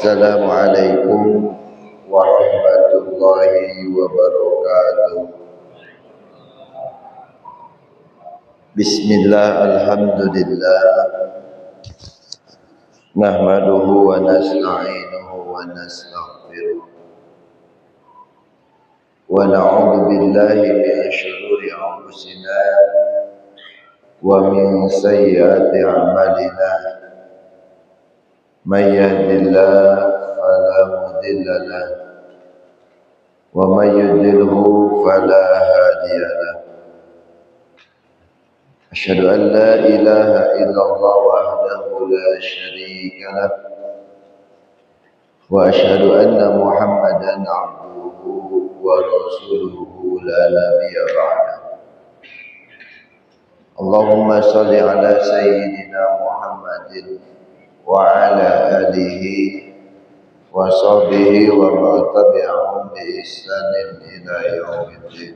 Assalamualaikum warahmatullahi wabarakatuh. Bismillah, alhamdulillah, nahmaduhu wa nasta'inuhu wa nastaghfiruh wa na'udzu billahi min syururi anfusina wa min sayyiati a'malina. Man yahdihillahu fala mudilla lahu wa man yudlilhu fala hadiya lahu. Asyhadu an la ilaha illallah wahdahu la syarika lahu wa asyhadu anna Muhammadan abduhu wa rasuluhu la nabiyya ba'dahu. Allahumma shalli ala sayyidina Muhammadin wa ala alihi wa sahbihi wa man tabi'ahum bi ihsanin ila yaumiddin.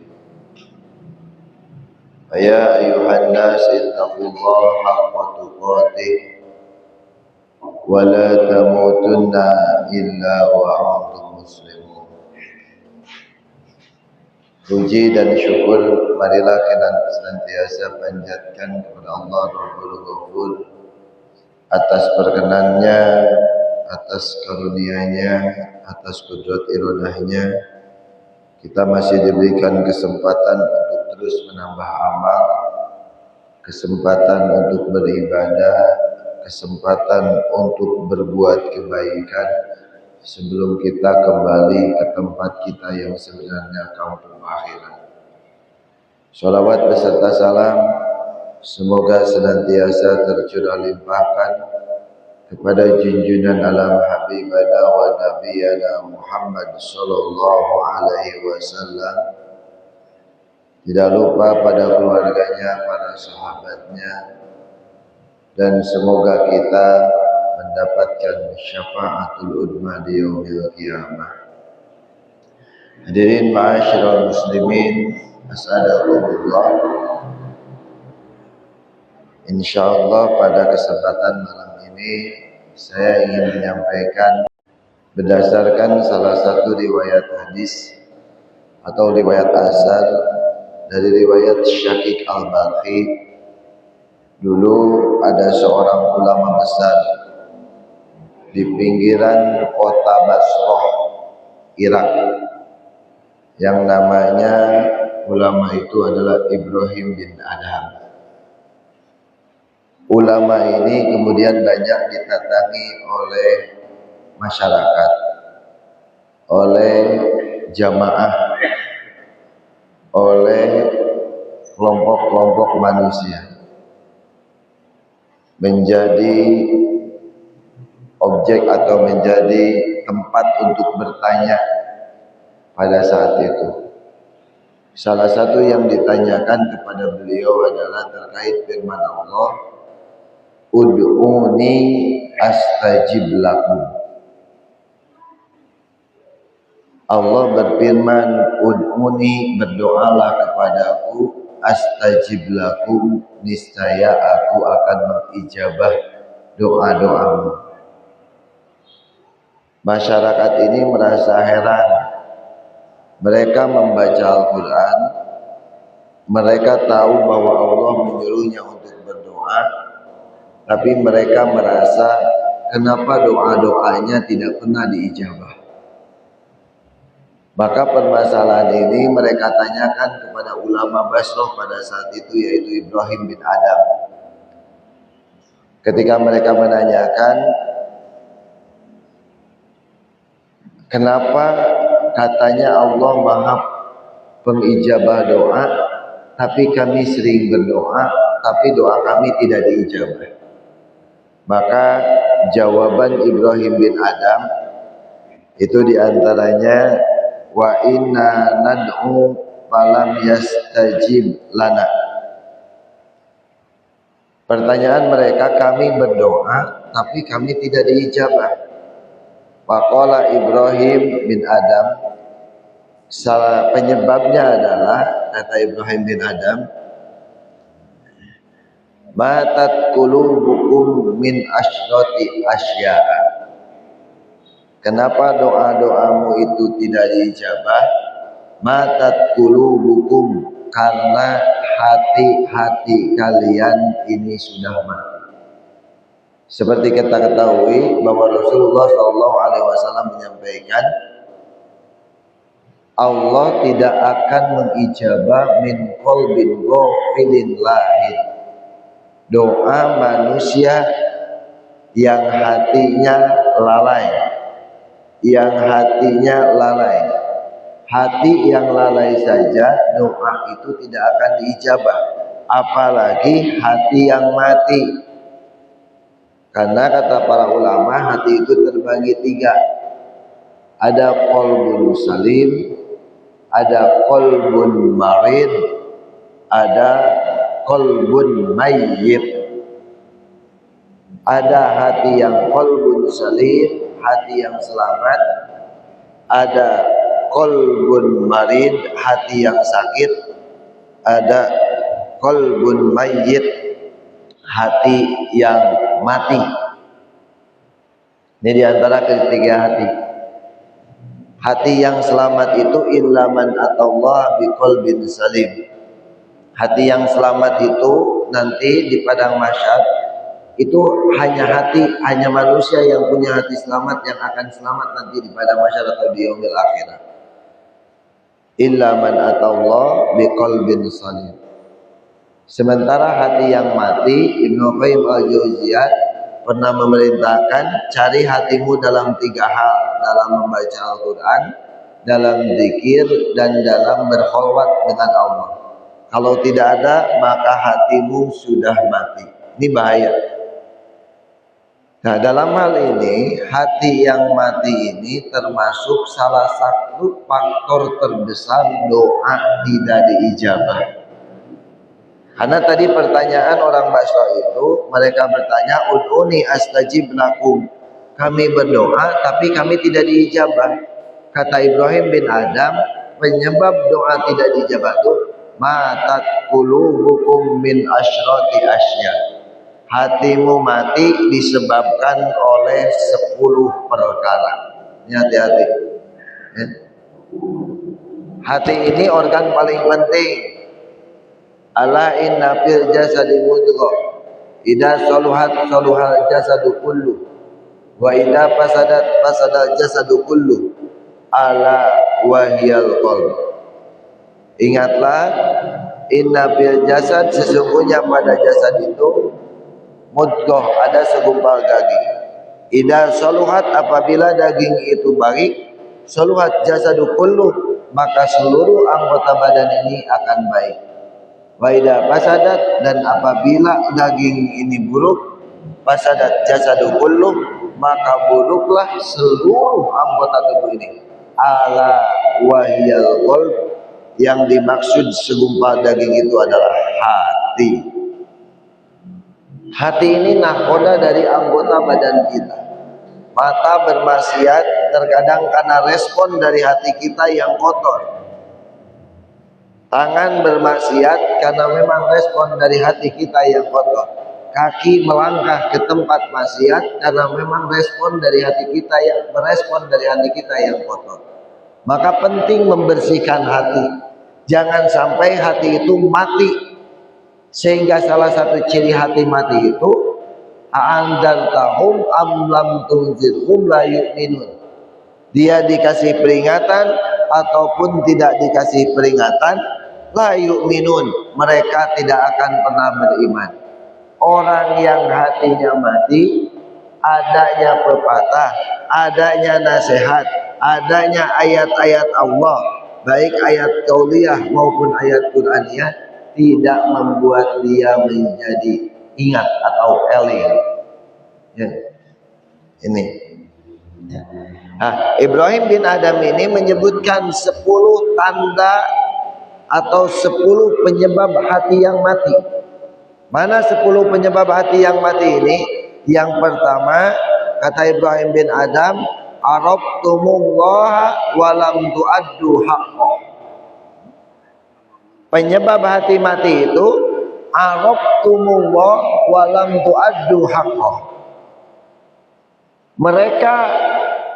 Ya ayyuhan nas ittaqullaha haqqa tuqatih wa la tamutunna illa wa antum muslimun. Puji dan syukur marilah kita senantiasa panjatkan kepada Allah Rabbul Ghafur atas perkenannya, atas karunia-Nya, atas kudrat iradahnya. Kita masih diberikan kesempatan untuk terus menambah amal, kesempatan untuk beribadah, kesempatan untuk berbuat kebaikan sebelum kita kembali ke tempat kita yang sebenarnya kampung akhirat. Sholawat beserta salam semoga senantiasa tercurah limpahkan kepada junjungan alam habibana wa nabiyana Muhammad sallallahu alaihi wasallam. Tidak lupa pada keluarganya, para sahabatnya, dan semoga kita mendapatkan syafaatul udma di yaumil qiyamah. Hadirin ma'asyiral muslimin, as'adakumullah. Insyaallah pada kesempatan malam ini saya ingin menyampaikan berdasarkan salah satu riwayat hadis atau riwayat asar dari riwayat Syakik Al-Balkhi. Dulu ada seorang ulama besar di pinggiran kota Basrah, Irak, yang namanya ulama itu adalah Ibrahim bin Adham. Ulama ini kemudian banyak ditatangi oleh masyarakat, oleh jamaah, oleh kelompok-kelompok manusia, menjadi objek atau menjadi tempat untuk bertanya pada saat itu. Salah satu yang ditanyakan kepada beliau adalah terkait firman Allah, ud'uni astajib lakum. Allah berfirman, ud'uni, berdoalah kepadaku, astajib lakum, niscaya aku akan mengijabah doa-doamu. Masyarakat ini merasa heran. Mereka membaca Al-Quran, mereka tahu bahwa Allah menyuruhnya untuk berdoa, tapi mereka merasa kenapa doa-doanya tidak pernah diijabah. Maka permasalahan ini mereka tanyakan kepada ulama Basrah pada saat itu, yaitu Ibrahim bin Adham. Ketika mereka menanyakan, kenapa katanya Allah Maha pengijabah doa, tapi kami sering berdoa, tapi doa kami tidak diijabah. Maka jawaban Ibrahim bin Adham itu diantaranya, wa inna nad'u falam yastajib lana. Pertanyaan mereka, kami berdoa tapi kami tidak diijabah. Faqala Ibrahim bin Adham, salah penyebabnya adalah, kata Ibrahim bin Adham, matat qulubukum min asyrati asya'a. Kenapa doa-doamu itu tidak diijabah? Matat qulubukum, karena hati-hati kalian ini sudah mati. Seperti kita ketahui bahwa Rasulullah SAW menyampaikan, Allah tidak akan mengijabah min qalbin ghafilin lahin, doa manusia yang hatinya lalai, hati yang lalai saja doa itu tidak akan diijabah, apalagi hati yang mati. Karena kata para ulama, hati itu terbagi tiga, ada qalbun salim, ada qalbun marid, ada qalbun mayyit. Ada hati yang qalbun salim, hati yang selamat. Ada qalbun marid, hati yang sakit. Ada qalbun mayyit, hati yang mati. Ini diantara ketiga hati. Hati yang selamat itu illa man atallah biqalbin salim. Hati yang selamat itu nanti di padang mahsyar itu hanya manusia yang punya hati selamat yang akan selamat nanti di padang mahsyar atau di yaumil akhirah. Illa man atallah biqalbin salim. Sementara hati yang mati, Ibnu Qayyim al-Jauziyah pernah memerintahkan, cari hatimu dalam tiga hal, dalam membaca Al-Quran, dalam zikir, dan dalam berkholwat dengan Allah. Kalau tidak ada, maka hatimu sudah mati. Ini bahaya. Nah, dalam hal ini, hati yang mati ini termasuk salah satu faktor terbesar doa tidak diijabah. Karena tadi pertanyaan orang Basra itu, mereka bertanya, ud'uni astajib lakum. Kami berdoa tapi kami tidak diijabah. Kata Ibrahim bin Adam, penyebab doa tidak diijabah itu matat qulubukum min asyrati asya. Hatimu mati disebabkan oleh 10 perkara. Ini hati-hati. Hati ini organ paling penting. Ala inna fil jasadi mudghah, idza saluhat saluhal jasadu kullu, wa idza fasadat fasadal jasadu kullu, ala wahiyal qalb. Ingatlah, inna fil jasad, sesungguhnya pada jasad itu mudghah, ada segumpal daging. Idza saluhat, apabila daging itu baik, saluhat jasadu kullu, maka seluruh anggota badan ini akan baik. Wa idza fasadat, dan apabila daging ini buruk, fasadat jasadu kullu, maka buruklah seluruh anggota tubuh ini. Ala wahiyal qalb, yang dimaksud segumpal daging itu adalah hati. Hati ini nahkoda dari anggota badan kita. Mata bermaksiat terkadang karena respon dari hati kita yang kotor. Tangan bermaksiat karena memang respon dari hati kita yang kotor. Kaki melangkah ke tempat maksiat karena memang respon dari hati kita yang kotor. Maka penting membersihkan hati. Jangan sampai hati itu mati. Sehingga salah satu ciri hati mati itu a'andartahum am lam tunzirhum la yu'minun. Dia dikasih peringatan ataupun tidak dikasih peringatan, la yu'minun, mereka tidak akan pernah beriman. Orang yang hatinya mati, adanya pepatah, adanya nasihat, adanya ayat-ayat Allah, baik ayat qauliyah maupun ayat Qur'aniyah, tidak membuat dia menjadi ingat atau eling. Ya. Ini. Ya. Nah, Ibrahim bin Adam ini menyebutkan 10 tanda atau 10 penyebab hati yang mati. Mana 10 penyebab hati yang mati ini? Yang pertama, kata Ibrahim bin Adam, arabtumullaha walam tu'addu haqqo. Penyebab hati mati itu arabtumullah walam tu'addu haqqo. Mereka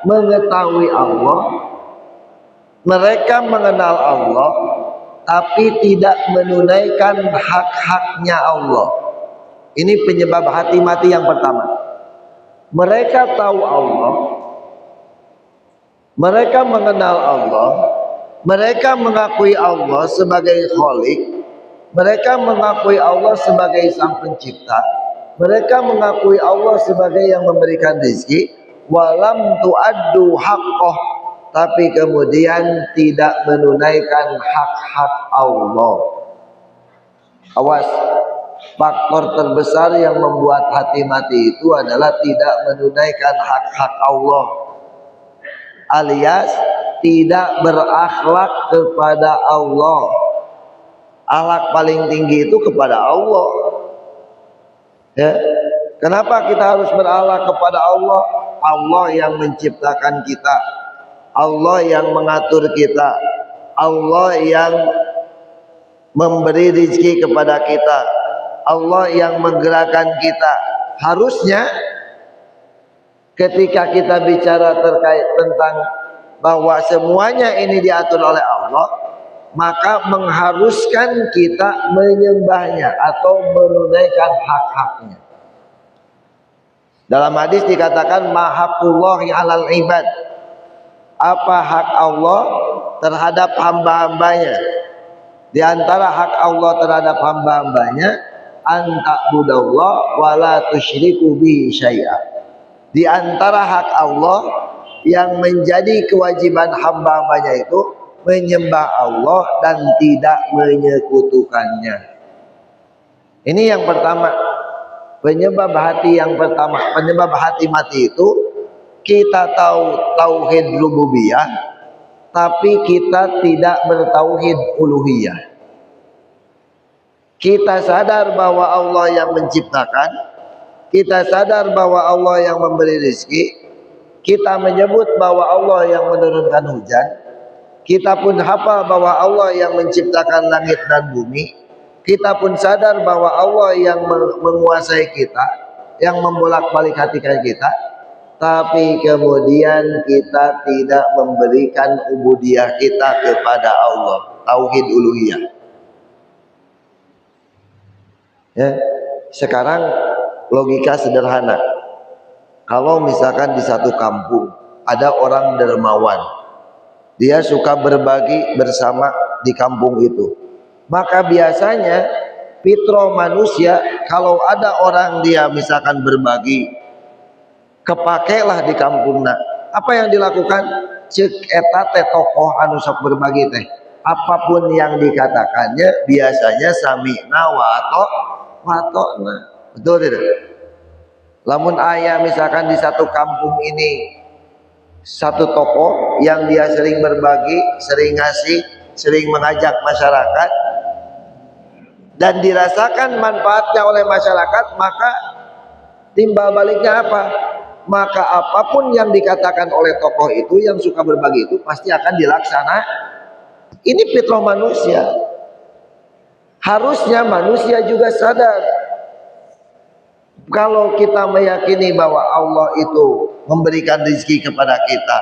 mengetahui Allah, mereka mengenal Allah, tapi tidak menunaikan hak-haknya Allah. Ini penyebab hati mati yang pertama. Mereka tahu Allah, mereka mengenal Allah, mereka mengakui Allah sebagai Khalik, mereka mengakui Allah sebagai Sang Pencipta, mereka mengakui Allah sebagai yang memberikan rezeki, walam tu'addu haqqah, tapi kemudian tidak menunaikan hak-hak Allah. Awas, faktor terbesar yang membuat hati mati itu adalah tidak menunaikan hak-hak Allah, alias tidak berakhlak kepada Allah. Akhlak paling tinggi itu kepada Allah. Ya. Kenapa kita harus berakhlak kepada Allah? Allah yang menciptakan kita, Allah yang mengatur kita, Allah yang memberi rezeki kepada kita, Allah yang menggerakkan kita. Harusnya ketika kita bicara terkait tentang bahwa semuanya ini diatur oleh Allah, maka mengharuskan kita menyembahnya atau menunaikan hak-haknya. Dalam hadis dikatakan mahaqqullahi 'alal ibad. Apa hak Allah terhadap hamba-hambanya? Di antara hak Allah terhadap hamba-hambanya, anta'budallah wa la tusyriku bihi syai'a. Di antara hak Allah yang menjadi kewajiban hamba-hambanya itu menyembah Allah dan tidak menyekutukannya. Ini yang pertama. Penyebab hati yang pertama, penyebab hati mati itu kita tahu tauhid rububiyah, tapi kita tidak bertauhid uluhiyah. Kita sadar bahwa Allah yang menciptakan, kita sadar bahwa Allah yang memberi rezeki, kita menyebut bahwa Allah yang menurunkan hujan, kita pun hafal bahwa Allah yang menciptakan langit dan bumi, kita pun sadar bahwa Allah yang menguasai kita, yang membolak-balik hati kita, tapi kemudian kita tidak memberikan ubudiyah kita kepada Allah, tauhid uluhiyah. Ya, sekarang logika sederhana. Kalau misalkan di satu kampung ada orang dermawan, dia suka berbagi bersama di kampung itu, maka biasanya fitrah manusia kalau ada orang dia misalkan berbagi, kepakailah di kampungna. Apa yang dilakukan? Cek eta teh tokoh anu sok berbagi teh. Apapun yang dikatakannya biasanya sami'na wa ata'na. Betul tidak? Lamun ayah misalkan di satu kampung ini satu tokoh yang dia sering berbagi, sering ngasih, sering mengajak masyarakat dan dirasakan manfaatnya oleh masyarakat, maka timbal baliknya apa? Maka apapun yang dikatakan oleh tokoh itu yang suka berbagi itu pasti akan dilaksanakan. Ini fitrah manusia. Harusnya manusia juga sadar kalau kita meyakini bahwa Allah itu memberikan rezeki kepada kita,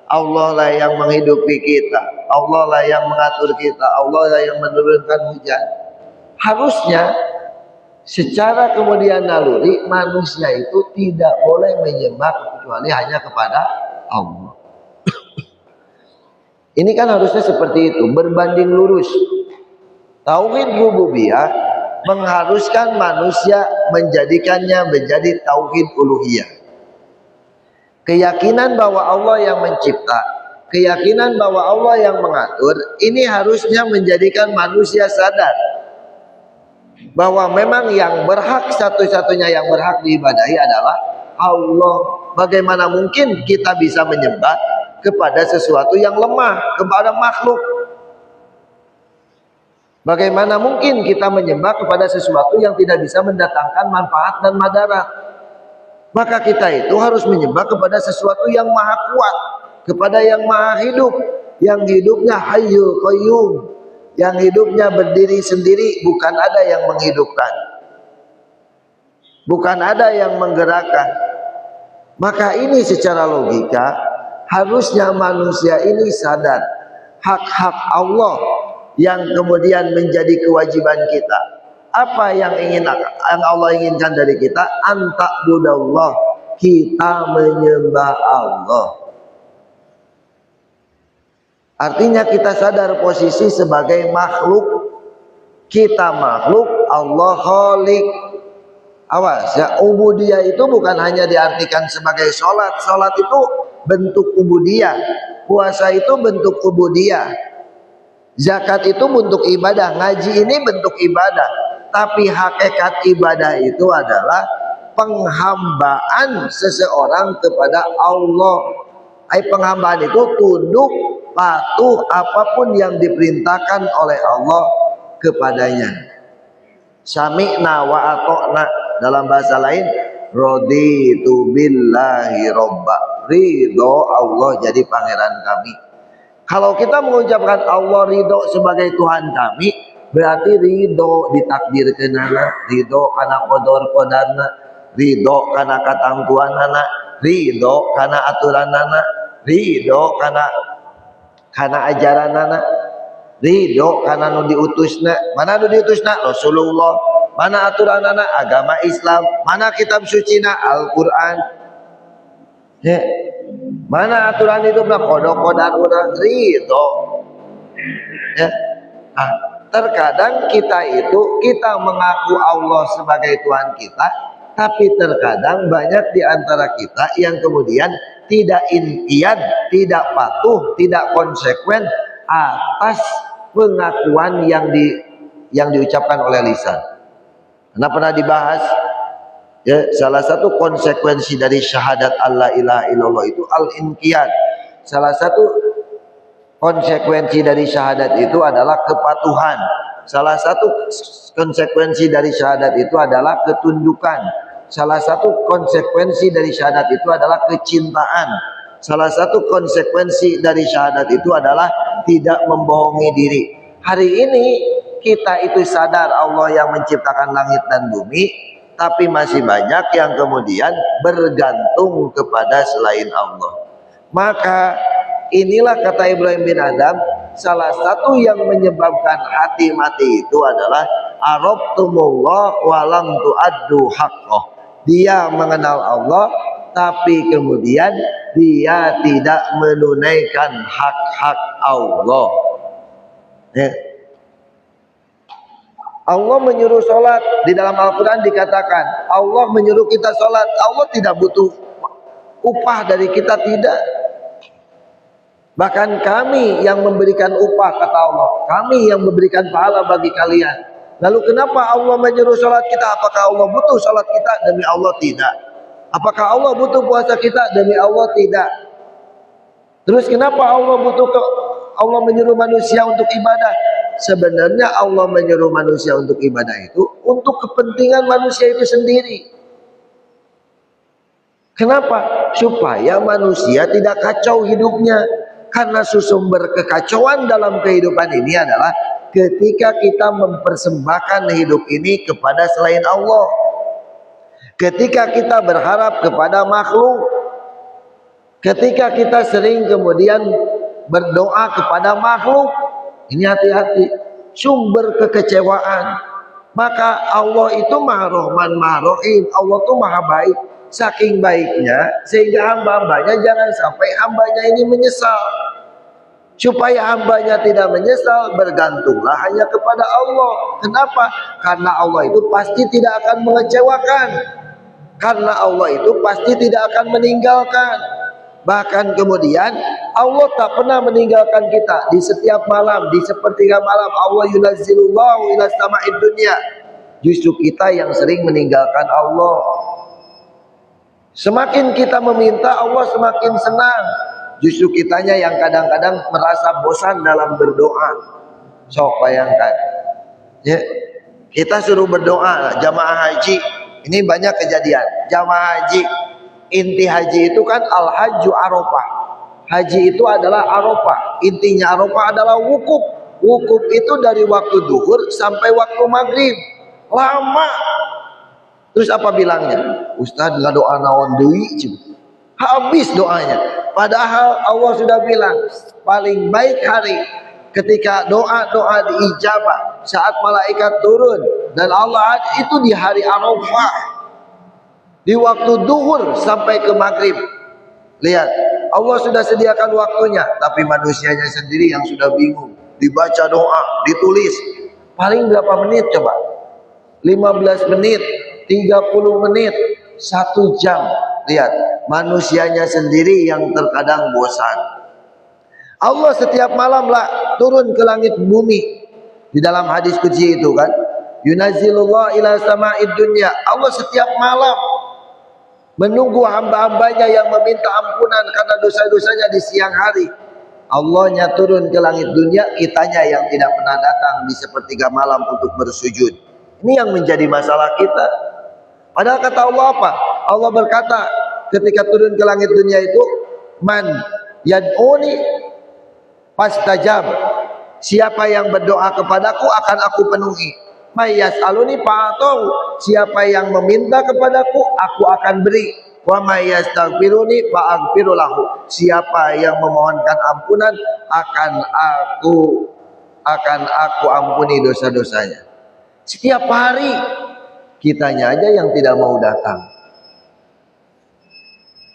Allah lah yang menghidupi kita, Allah lah yang mengatur kita, Allah lah yang menurunkan hujan. Harusnya secara kemudian naluri manusia itu tidak boleh menyembah kecuali hanya kepada Allah. Ini kan harusnya seperti itu, berbanding lurus. Tauhid rububiyah mengharuskan manusia menjadikannya menjadi tauhid uluhiyah. Keyakinan bahwa Allah yang mencipta, keyakinan bahwa Allah yang mengatur, ini harusnya menjadikan manusia sadar bahwa memang yang berhak, satu-satunya yang berhak diibadahi adalah Allah. Bagaimana mungkin kita bisa menyembah kepada sesuatu yang lemah, kepada makhluk? Bagaimana mungkin kita menyembah kepada sesuatu yang tidak bisa mendatangkan manfaat dan madarat? Maka kita itu harus menyembah kepada sesuatu yang maha kuat, kepada yang maha hidup, yang hidupnya hayyul qayyum, yang hidupnya berdiri sendiri, bukan ada yang menghidupkan, bukan ada yang menggerakkan. Maka ini secara logika Harusnya manusia ini sadar hak-hak Allah yang kemudian menjadi kewajiban kita. Apa yang Allah inginkan dari kita? Anta'budallah, kita menyembah Allah. Artinya kita sadar posisi sebagai makhluk. Kita makhluk, Allah khalik. Awas ya, ubudiyah itu bukan hanya diartikan sebagai sholat. Sholat itu bentuk ubudiyah. Puasa itu bentuk ubudiyah. Zakat itu bentuk ibadah. Ngaji ini bentuk ibadah. Tapi hakikat ibadah itu adalah penghambaan seseorang kepada Allah. Penghambaan itu tunduk, patuh apapun yang diperintahkan oleh Allah kepadanya. Sami'na wa ata'na, dalam bahasa lain raditu billahi robba, ridho Allah jadi pangeran kami. Kalau kita mengucapkan Allah ridho sebagai Tuhan kami, berarti ridho ditakdirkeunana, ridho kana qadar-qadarna, ridho kana katangtuanana, ridho kana aturanana, ridho kana ajaranana, ridho kana nu diutusna. Mana nu diutusna? Rasulullah. Mana aturanana? Agama Islam. Mana kitab sucina? Al-Quran. Ya. Mana aturan itu? Kodok-kodok udah ridho. Ya. Terkadang kita mengaku Allah sebagai Tuhan kita, tapi terkadang banyak di antara kita yang kemudian tidak intian, tidak patuh, tidak konsekuen atas pengakuan yang diucapkan oleh lisan. Karena pernah dibahas ya, salah satu konsekuensi dari syahadat Allah ilaha illallah itu al-inqiyad. Salah satu konsekuensi dari syahadat itu adalah kepatuhan. Salah satu konsekuensi dari syahadat itu adalah ketundukan. Salah satu konsekuensi dari syahadat itu adalah kecintaan. Salah satu konsekuensi dari syahadat itu adalah tidak membohongi diri. Hari ini kita itu sadar Allah yang menciptakan langit dan bumi, tapi masih banyak yang kemudian bergantung kepada selain Allah. Maka inilah kata Ibrahim bin Adam, salah satu yang menyebabkan hati mati itu adalah arabtumullah walam tu'addu haqqah. Dia mengenal Allah, tapi kemudian dia tidak menunaikan hak-hak Allah. Ya. Allah menyuruh sholat. Di dalam Al-Quran dikatakan Allah menyuruh kita sholat. Allah tidak butuh upah dari kita, tidak. Bahkan kami yang memberikan upah, kata Allah, kami yang memberikan pahala bagi kalian. Lalu kenapa Allah menyuruh sholat kita? Apakah Allah butuh sholat kita? Demi Allah tidak. Apakah Allah butuh puasa kita? Demi Allah tidak. Terus kenapa Allah menyuruh manusia untuk ibadah? Sebenarnya Allah menyuruh manusia untuk ibadah itu untuk kepentingan manusia itu sendiri. Kenapa? Supaya manusia tidak kacau hidupnya. Karena sumber kekacauan dalam kehidupan ini adalah ketika kita mempersembahkan hidup ini kepada selain Allah. Ketika kita berharap kepada makhluk. Ketika kita sering kemudian berdoa kepada makhluk. Ini hati-hati, sumber kekecewaan. Maka Allah itu Maha Rahman, Maha Rahim. Allah itu Maha baik. Saking baiknya sehingga hamba-hambanya jangan sampai hambanya ini menyesal. Supaya hambanya tidak menyesal, bergantunglah hanya kepada Allah. Kenapa? Karena Allah itu pasti tidak akan mengecewakan. Karena Allah itu pasti tidak akan meninggalkan. Bahkan kemudian Allah tak pernah meninggalkan kita. Di setiap malam, di sepertiga malam, Allah yunazzilullahu ila sama'id dunya. Justru kita yang sering meninggalkan Allah. Semakin kita meminta, Allah semakin senang. Justru kitanya yang kadang-kadang merasa bosan dalam berdoa. Sok bayangkan ya, kita suruh berdoa jamaah haji. Ini banyak kejadian jamaah haji. Inti haji itu kan al-hajju arafah. Haji itu adalah arafah. Intinya arafah adalah wukuf. Wukuf itu dari waktu duhur sampai waktu maghrib. Lama. Terus apa bilangnya? Ustaz nggak doa naon deui. Habis doanya. Padahal Allah sudah bilang paling baik hari ketika doa-doa diijabah saat malaikat turun, dan Allah itu di hari Arafah, di waktu duhur sampai ke maghrib. Lihat, Allah sudah sediakan waktunya, tapi manusianya sendiri yang sudah bingung. Dibaca doa, ditulis, paling berapa menit coba? 15 menit, 30 menit, 1 jam. Lihat, manusianya sendiri yang terkadang bosan. Allah setiap malam lah turun ke langit bumi. Di dalam hadis qudsi itu kan, yunazzilullah ila sama'id dunya. Allah setiap malam menunggu hamba-hambanya yang meminta ampunan karena dosa-dosanya di siang hari. Allahnya turun ke langit dunia, kitanya yang tidak pernah datang di sepertiga malam untuk bersujud. Ini yang menjadi masalah kita. Padahal kata Allah apa? Allah berkata ketika turun ke langit dunia itu, man yad'uni fastajab. Siapa yang berdoa kepadaku akan aku penuhi. Mayas aluni fa'atau. Siapa yang meminta kepadaku aku akan beri. Wa mayastaghfiruni fa'aghfiru lahu. Siapa yang memohonkan ampunan akan aku ampuni dosa-dosanya. Setiap hari kitanya aja yang tidak mau datang.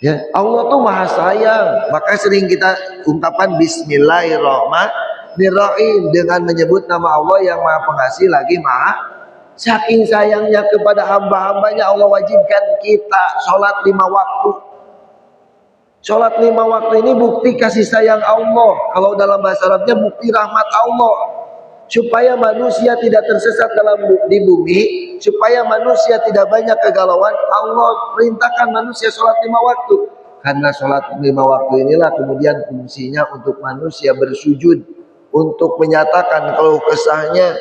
Ya, Allah tuh maha sayang. Maka sering kita ungkapan Bismillahirrahmanirrahim dengan menyebut nama Allah yang maha pengasih lagi maha. Saking sayangnya kepada hamba-hambanya, Allah wajibkan kita sholat 5 waktu. Sholat 5 waktu ini bukti kasih sayang Allah. Kalau dalam bahasa Arabnya bukti rahmat Allah. Supaya manusia tidak tersesat di bumi, supaya manusia tidak banyak kegalauan, Allah perintahkan manusia sholat 5 waktu. Karena sholat 5 waktu inilah kemudian fungsinya untuk manusia bersujud, untuk menyatakan keluh kesahnya,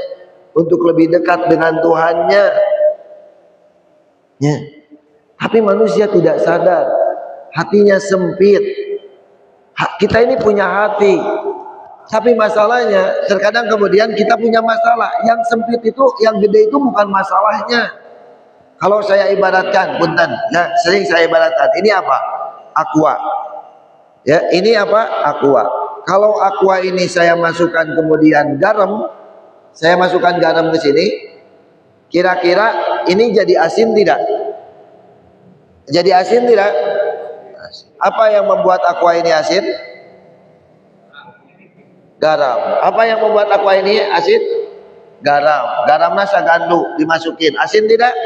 untuk lebih dekat dengan Tuhannya. Ya. Tapi manusia tidak sadar, hatinya sempit. Kita ini punya hati, tapi masalahnya terkadang kemudian kita punya masalah. Yang sempit itu, yang gede itu bukan masalahnya. Kalau saya ibaratkan, punten, ya, sering saya ibaratkan, ini apa? Aqua. Ya, ini apa? Aqua. Kalau aqua ini saya masukkan kemudian garam, saya masukkan garam ke sini, kira-kira ini jadi asin tidak? Jadi asin tidak? Apa yang membuat aqua ini asin? Garam. Apa yang membuat aqua ini asin? Garam. Garamnya sagandu dimasukin. Asin tidak?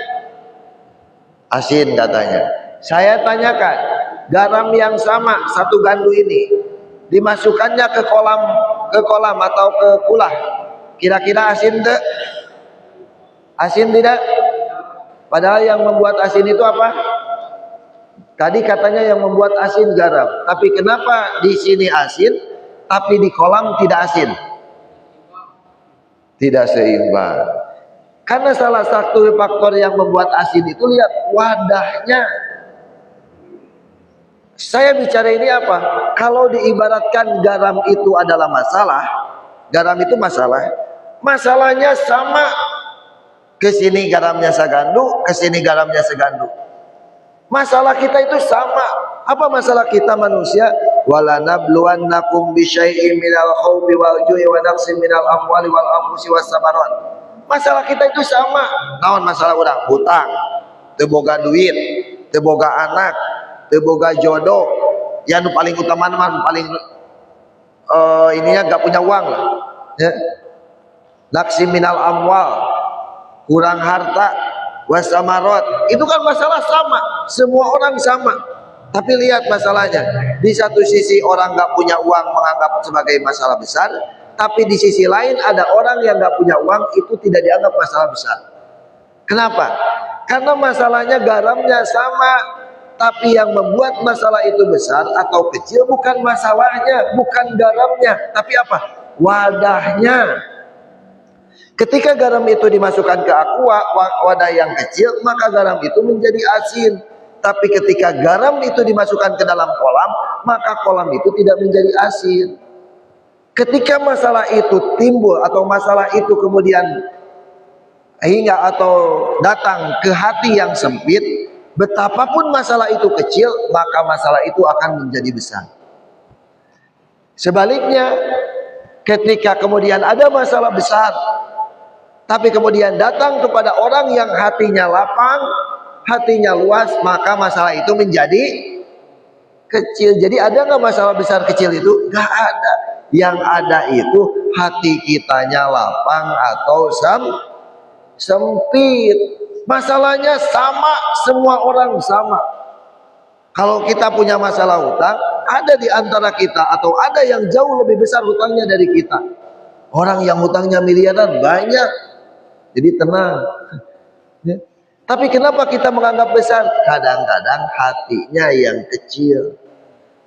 Asin katanya. Saya tanyakan, garam yang sama satu gandu ini dimasukkannya ke kolam atau ke kulah, kira-kira asin tidak? Asin tidak? Padahal yang membuat asin itu apa? Tadi katanya yang membuat asin garam. Tapi kenapa di sini asin, tapi di kolam tidak asin? Tidak seimbang. Karena salah satu faktor yang membuat asin itu, lihat wadahnya. Saya bicara ini apa? Kalau diibaratkan garam itu adalah masalah, garam itu masalah, masalahnya sama. Kesini garamnya segandu, kesini garamnya segandu. Masalah kita itu sama. Apa masalah kita manusia? Wala nabluwannakum bisyai'in minal khawfi wal ju'i wa naqsin minal amwali wal anfusi was samarat. Masalah kita itu sama. Naon masalah orang? Hutang, teu boga duit, teu boga anak, teu boga jodoh. Yang paling utama mah paling ininya gak punya uang lah. Ya. Naqsin minal amwal, kurang harta, wasamarat. Itu kan masalah sama, semua orang sama. Tapi lihat masalahnya, di satu sisi orang gak punya uang menganggap sebagai masalah besar, tapi di sisi lain ada orang yang gak punya uang itu tidak dianggap masalah besar. Kenapa? Karena masalahnya garamnya sama, tapi yang membuat masalah itu besar atau kecil bukan masalahnya, bukan garamnya, tapi apa? Wadahnya. Ketika garam itu dimasukkan ke aqua, wadah yang kecil, maka garam itu menjadi asin. Tapi ketika garam itu dimasukkan ke dalam kolam, maka kolam itu tidak menjadi asin. Ketika masalah itu timbul atau masalah itu kemudian hingga atau datang ke hati yang sempit, betapapun masalah itu kecil, maka masalah itu akan menjadi besar. Sebaliknya, ketika kemudian ada masalah besar, tapi kemudian datang kepada orang yang hatinya lapang, hatinya luas, maka masalah itu menjadi kecil. Jadi ada nggak masalah besar kecil itu? Nggak ada. Yang ada itu hati kitanya lapang atau sempit. Masalahnya sama, semua orang sama. Kalau kita punya masalah hutang, ada di antara kita atau ada yang jauh lebih besar hutangnya dari kita. Orang yang hutangnya miliaran banyak. Jadi tenang. Ya. Tapi kenapa kita menganggap besar? Kadang-kadang hatinya yang kecil.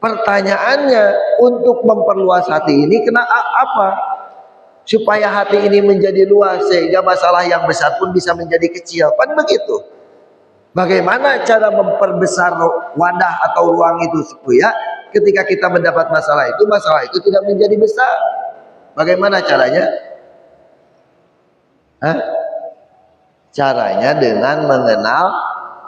Pertanyaannya, untuk memperluas hati ini kena apa? Supaya hati ini menjadi luas sehingga masalah yang besar pun bisa menjadi kecil. Kan begitu. Bagaimana cara memperbesar wadah atau ruang itu supaya ketika kita mendapat masalah itu tidak menjadi besar? Bagaimana caranya? Hah? Caranya dengan mengenal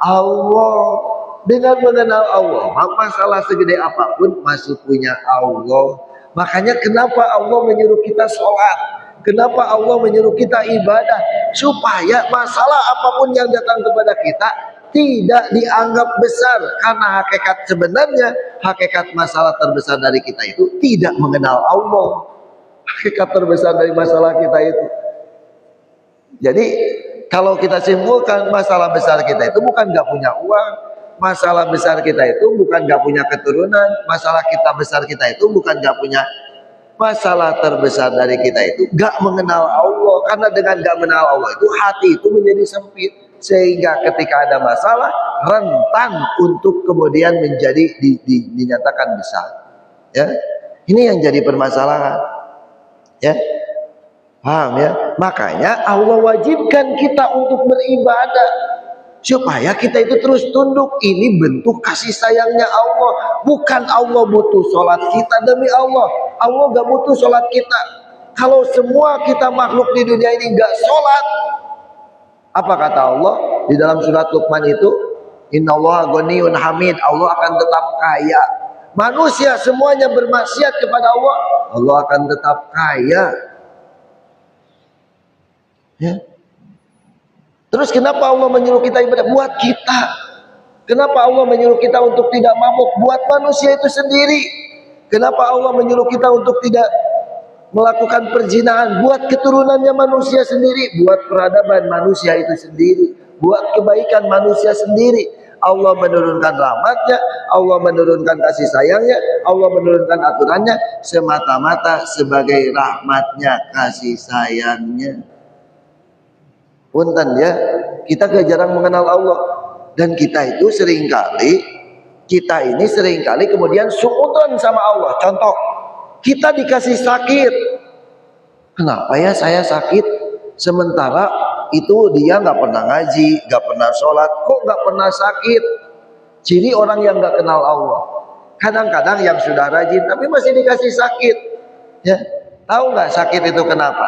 Allah. Dengan mengenal Allah, masalah segede apapun masih punya Allah. Makanya kenapa Allah menyuruh kita sholat, kenapa Allah menyuruh kita ibadah, supaya masalah apapun yang datang kepada kita tidak dianggap besar. Karena hakikat sebenarnya, hakikat masalah terbesar dari kita itu tidak mengenal Allah. Hakikat terbesar dari masalah kita itu. Jadi kalau kita simpulkan, masalah besar kita itu bukan gak punya uang, masalah besar kita itu bukan gak punya keturunan, masalah besar kita itu bukan gak punya, masalah terbesar dari kita itu gak mengenal Allah. Karena dengan gak mengenal Allah itu hati itu menjadi sempit, sehingga ketika ada masalah rentan untuk kemudian menjadi dinyatakan besar. Ya, ini yang jadi permasalahan. Ya, paham ya? Makanya Allah wajibkan kita untuk beribadah supaya kita itu terus tunduk. Ini bentuk kasih sayangnya Allah. Bukan Allah butuh sholat kita, demi Allah Allah gak butuh sholat kita. Kalau semua kita makhluk di dunia ini gak sholat, apa kata Allah di dalam surat Luqman itu? Innallaha ghaniyun hamid. Allah akan tetap kaya. Manusia semuanya bermaksiat kepada Allah, Allah akan tetap kaya. Ya. Terus kenapa Allah menyuruh kita ibadah? Buat kita. Kenapa Allah menyuruh kita untuk tidak mabuk? Buat manusia itu sendiri. Kenapa Allah menyuruh kita untuk tidak melakukan perzinahan? Buat keturunannya manusia sendiri. Buat peradaban manusia itu sendiri. Buat kebaikan manusia sendiri. Allah menurunkan rahmatnya, Allah menurunkan kasih sayangnya, Allah menurunkan aturannya semata-mata sebagai rahmatnya, kasih sayangnya. Punten ya, kita jarang mengenal Allah. Dan kita ini seringkali kemudian suudzon sama Allah. Contoh, kita dikasih sakit. Kenapa ya saya sakit? Sementara itu dia nggak pernah ngaji, nggak pernah sholat, kok nggak pernah sakit? Ciri orang yang nggak kenal Allah. Kadang-kadang yang sudah rajin tapi masih dikasih sakit. Ya, tahu nggak sakit itu kenapa?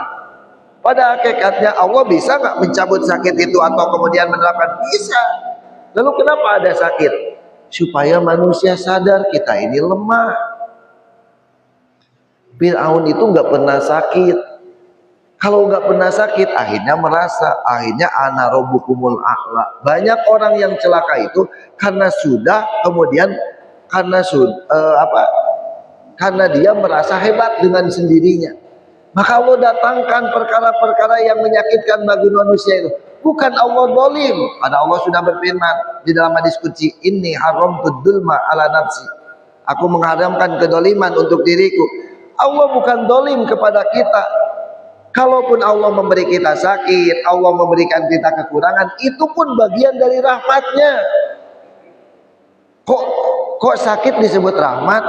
Pada hakikatnya Allah bisa nggak mencabut sakit itu atau kemudian menerapkan? Bisa. Lalu kenapa ada sakit? Supaya manusia sadar kita ini lemah. Fir'aun itu nggak pernah sakit. Kalau nggak pernah sakit, akhirnya merasa, akhirnya ana rabbukumul a'la. Banyak orang yang celaka itu karena sudah kemudian karena dia merasa hebat dengan sendirinya. Maka Allah datangkan perkara-perkara yang menyakitkan bagi manusia itu. Bukan Allah dolim. Ada Allah sudah berfirman di dalam hadis qudsi, inni haramtud dzulma ala nafsi. Aku mengharamkan kedoliman untuk diriku. Allah bukan dolim kepada kita. Kalaupun Allah memberi kita sakit, Allah memberikan kita kekurangan, itu pun bagian dari rahmatnya. Kok sakit disebut rahmat?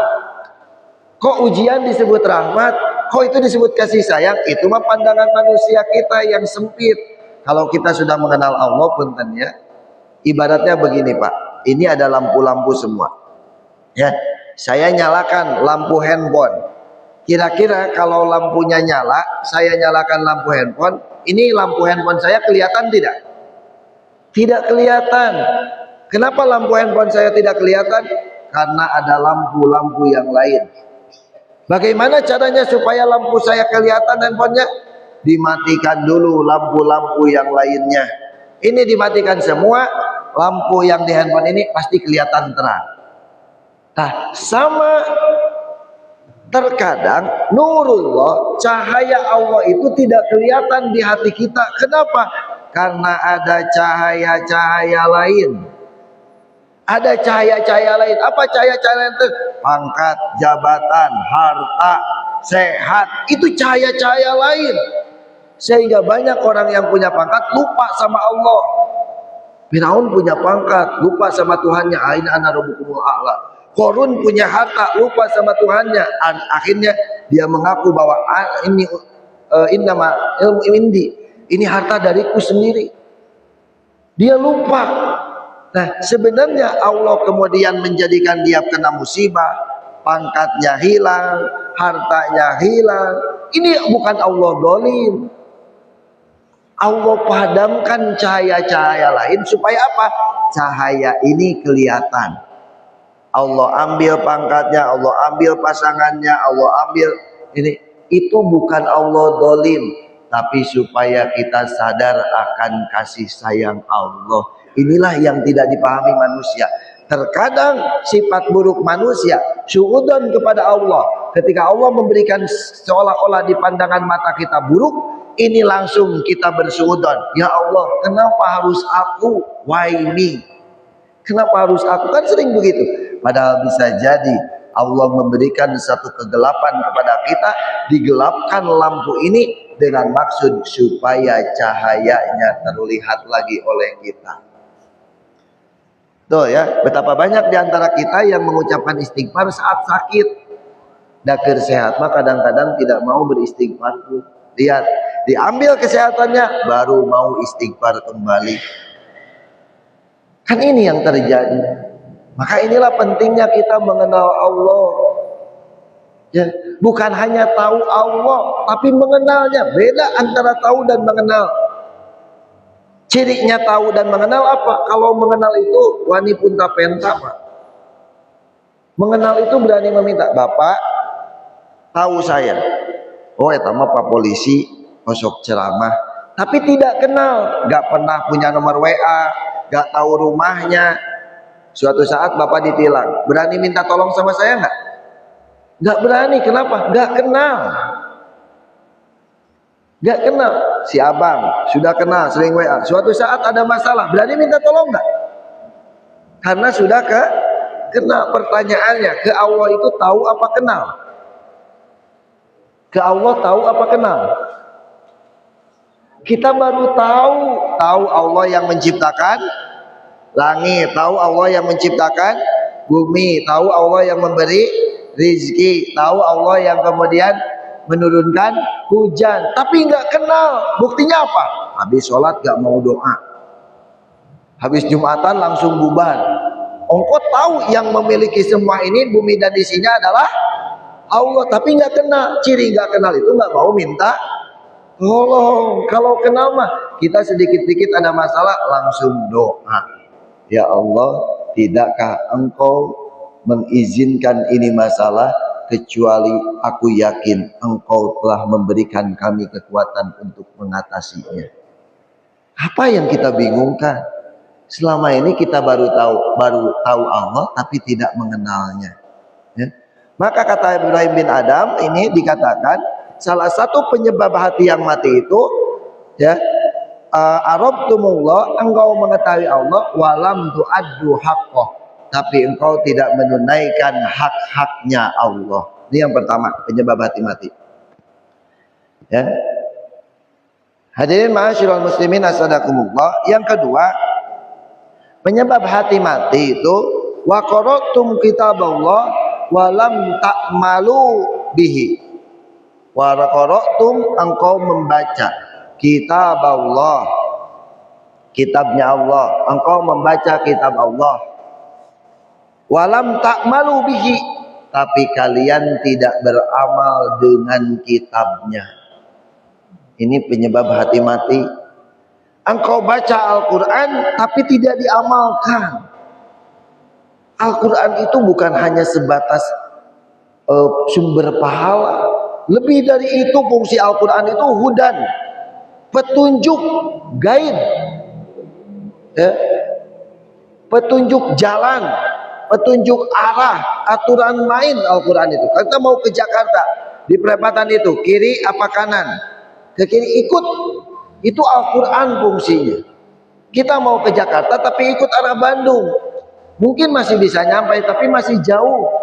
Kok ujian disebut rahmat? Kok itu disebut kasih sayang? Itu mah pandangan manusia kita yang sempit. Kalau kita sudah mengenal Allah, punten ya, ibaratnya begini Pak, ini ada lampu-lampu semua. Ya, saya nyalakan lampu handphone. Kira-kira kalau lampunya nyala, saya nyalakan lampu handphone, ini lampu handphone saya kelihatan tidak? Tidak kelihatan. Kenapa lampu handphone saya tidak kelihatan? Karena ada lampu-lampu yang lain. Bagaimana caranya supaya lampu saya kelihatan handphonenya? Dimatikan dulu lampu-lampu yang lainnya. Ini dimatikan semua, lampu yang di handphone ini pasti kelihatan terang. Nah, sama terkadang nurullah, cahaya Allah itu tidak kelihatan di hati kita. Kenapa? Karena ada cahaya-cahaya lain. Ada cahaya-cahaya lain. Apa cahaya-cahaya itu? Pangkat, jabatan, harta, sehat. Itu cahaya-cahaya lain. Sehingga banyak orang yang punya pangkat lupa sama Allah. Firaun punya pangkat, lupa sama Tuhannya. Aina ana rabbukumul a'la. Korun punya harta, lupa sama Tuhannya. Akhirnya dia mengaku bahwa ini innama ilmu indi. Ini harta dariku sendiri. Dia lupa. Nah, sebenarnya Allah kemudian menjadikan dia kena musibah, pangkatnya hilang, hartanya hilang. Ini bukan Allah dolim. Allah padamkan cahaya-cahaya lain supaya apa? Cahaya ini kelihatan. Allah ambil pangkatnya, Allah ambil pasangannya, Allah ambil ini. Itu bukan Allah dolim, tapi supaya kita sadar akan kasih sayang Allah. Inilah yang tidak dipahami manusia. Terkadang sifat buruk manusia suudzon kepada Allah. Ketika Allah memberikan seolah-olah di pandangan mata kita buruk, ini langsung kita bersuudzon. Ya Allah, kenapa harus aku? Why me? Kenapa harus aku? Kan sering begitu. Padahal bisa jadi Allah memberikan satu kegelapan kepada kita, digelapkan lampu ini dengan maksud supaya cahayanya terlihat lagi oleh kita. Tuh ya, betapa banyak diantara kita yang mengucapkan istighfar saat sakit. Dakir sehat mah kadang-kadang tidak mau beristighfar. Lihat, diambil kesehatannya baru mau istighfar kembali. Kan ini yang terjadi. Maka inilah pentingnya kita mengenal Allah. Ya, bukan hanya tahu Allah, tapi mengenalnya. Beda antara tahu dan mengenal. Cirinya tahu dan mengenal apa? Kalau mengenal itu wani punta penta, Pak. Mengenal itu berani meminta, Bapak tahu saya. Oh, eta mah Pak polisi, kosok ceramah. Tapi tidak kenal, gak pernah punya nomor WA, gak tahu rumahnya. Suatu saat Bapak ditilang, berani minta tolong sama saya nggak? Nggak berani, kenapa? Nggak kenal. Nggak kenal. Si abang sudah kenal, sering WA. Suatu saat ada masalah, berani minta tolong nggak? Karena sudah kenal. Pertanyaannya, ke Allah itu tahu apa kenal? Ke Allah tahu apa kenal? Kita baru tahu Allah yang menciptakan langit, tahu Allah yang menciptakan bumi, tahu Allah yang memberi rizki, tahu Allah yang kemudian menurunkan hujan, tapi nggak kenal. Buktinya apa? Habis sholat nggak mau doa, habis Jumatan langsung bubar. Engkau tahu yang memiliki semua ini, bumi dan isinya adalah Allah, tapi nggak kenal. Ciri nggak kenal itu nggak mau minta tolong. Kalau kenal mah kita sedikit-sedikit ada masalah langsung doa. Ya Allah, tidakkah Engkau mengizinkan ini masalah kecuali aku yakin Engkau telah memberikan kami kekuatan untuk mengatasinya. Apa yang kita bingungkan? Selama ini kita baru tahu Allah tapi tidak mengenalnya. Ya. Maka kata Ibrahim bin Adam ini dikatakan salah satu penyebab hati yang mati itu ya arabtumullah, engkau mengetahui Allah, walam tu'addu haqqah, tapi engkau tidak menunaikan hak-haknya Allah. Ini yang pertama, penyebab hati mati. Ya. Hadirin ma'asyiral muslimin asadakumullah. Yang kedua, penyebab hati mati itu wa qara'tum kitaballah walam ta'malu bihi. Wa qara'tum, engkau membaca kitab Allah, kitabnya Allah, engkau membaca kitab Allah, walam ta'malu bihi, tapi kalian tidak beramal dengan kitabnya. Ini penyebab hati mati. Engkau baca Al-Quran tapi tidak diamalkan. Al-Quran itu bukan hanya sebatas sumber pahala. Lebih dari itu, fungsi Al-Quran itu hudan, petunjuk, guide, ya, petunjuk jalan, petunjuk arah, aturan main. Al-Quran itu, kita mau ke Jakarta, di perempatan itu kiri apa kanan, ke kiri ikut, itu Al-Quran fungsinya. Kita mau ke Jakarta tapi ikut arah Bandung, mungkin masih bisa nyampe tapi masih jauh.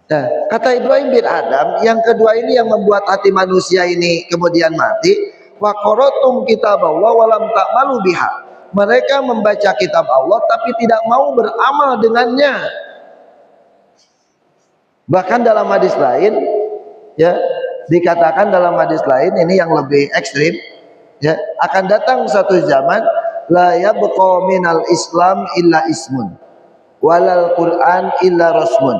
Nah, kata Ibrahim bin Adam, yang kedua ini yang membuat hati manusia ini kemudian mati. Wa qaratum kitab Allah wa lam ta'malu biha. Mereka membaca kitab Allah tapi tidak mau beramal dengannya. Bahkan dalam hadis lain, ya, dikatakan dalam hadis lain, ini yang lebih ekstrim, ya, akan datang satu zaman la yabqa minal Islam illa ismun walal Quran illa rasmun.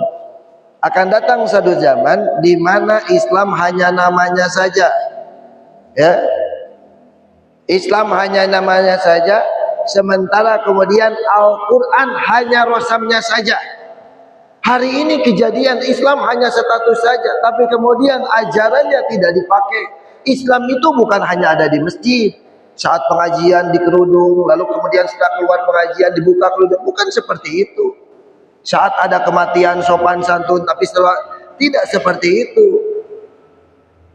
Akan datang satu zaman di mana Islam hanya namanya saja, ya, Islam hanya namanya saja, sementara kemudian Al-Quran hanya rosamnya saja. Hari ini kejadian Islam hanya status saja, tapi kemudian ajarannya tidak dipakai. Islam itu bukan hanya ada di masjid, saat pengajian di kerudung, lalu kemudian setelah keluar pengajian dibuka kerudung, bukan seperti itu. Saat ada kematian sopan santun, tapi setelah, tidak seperti itu.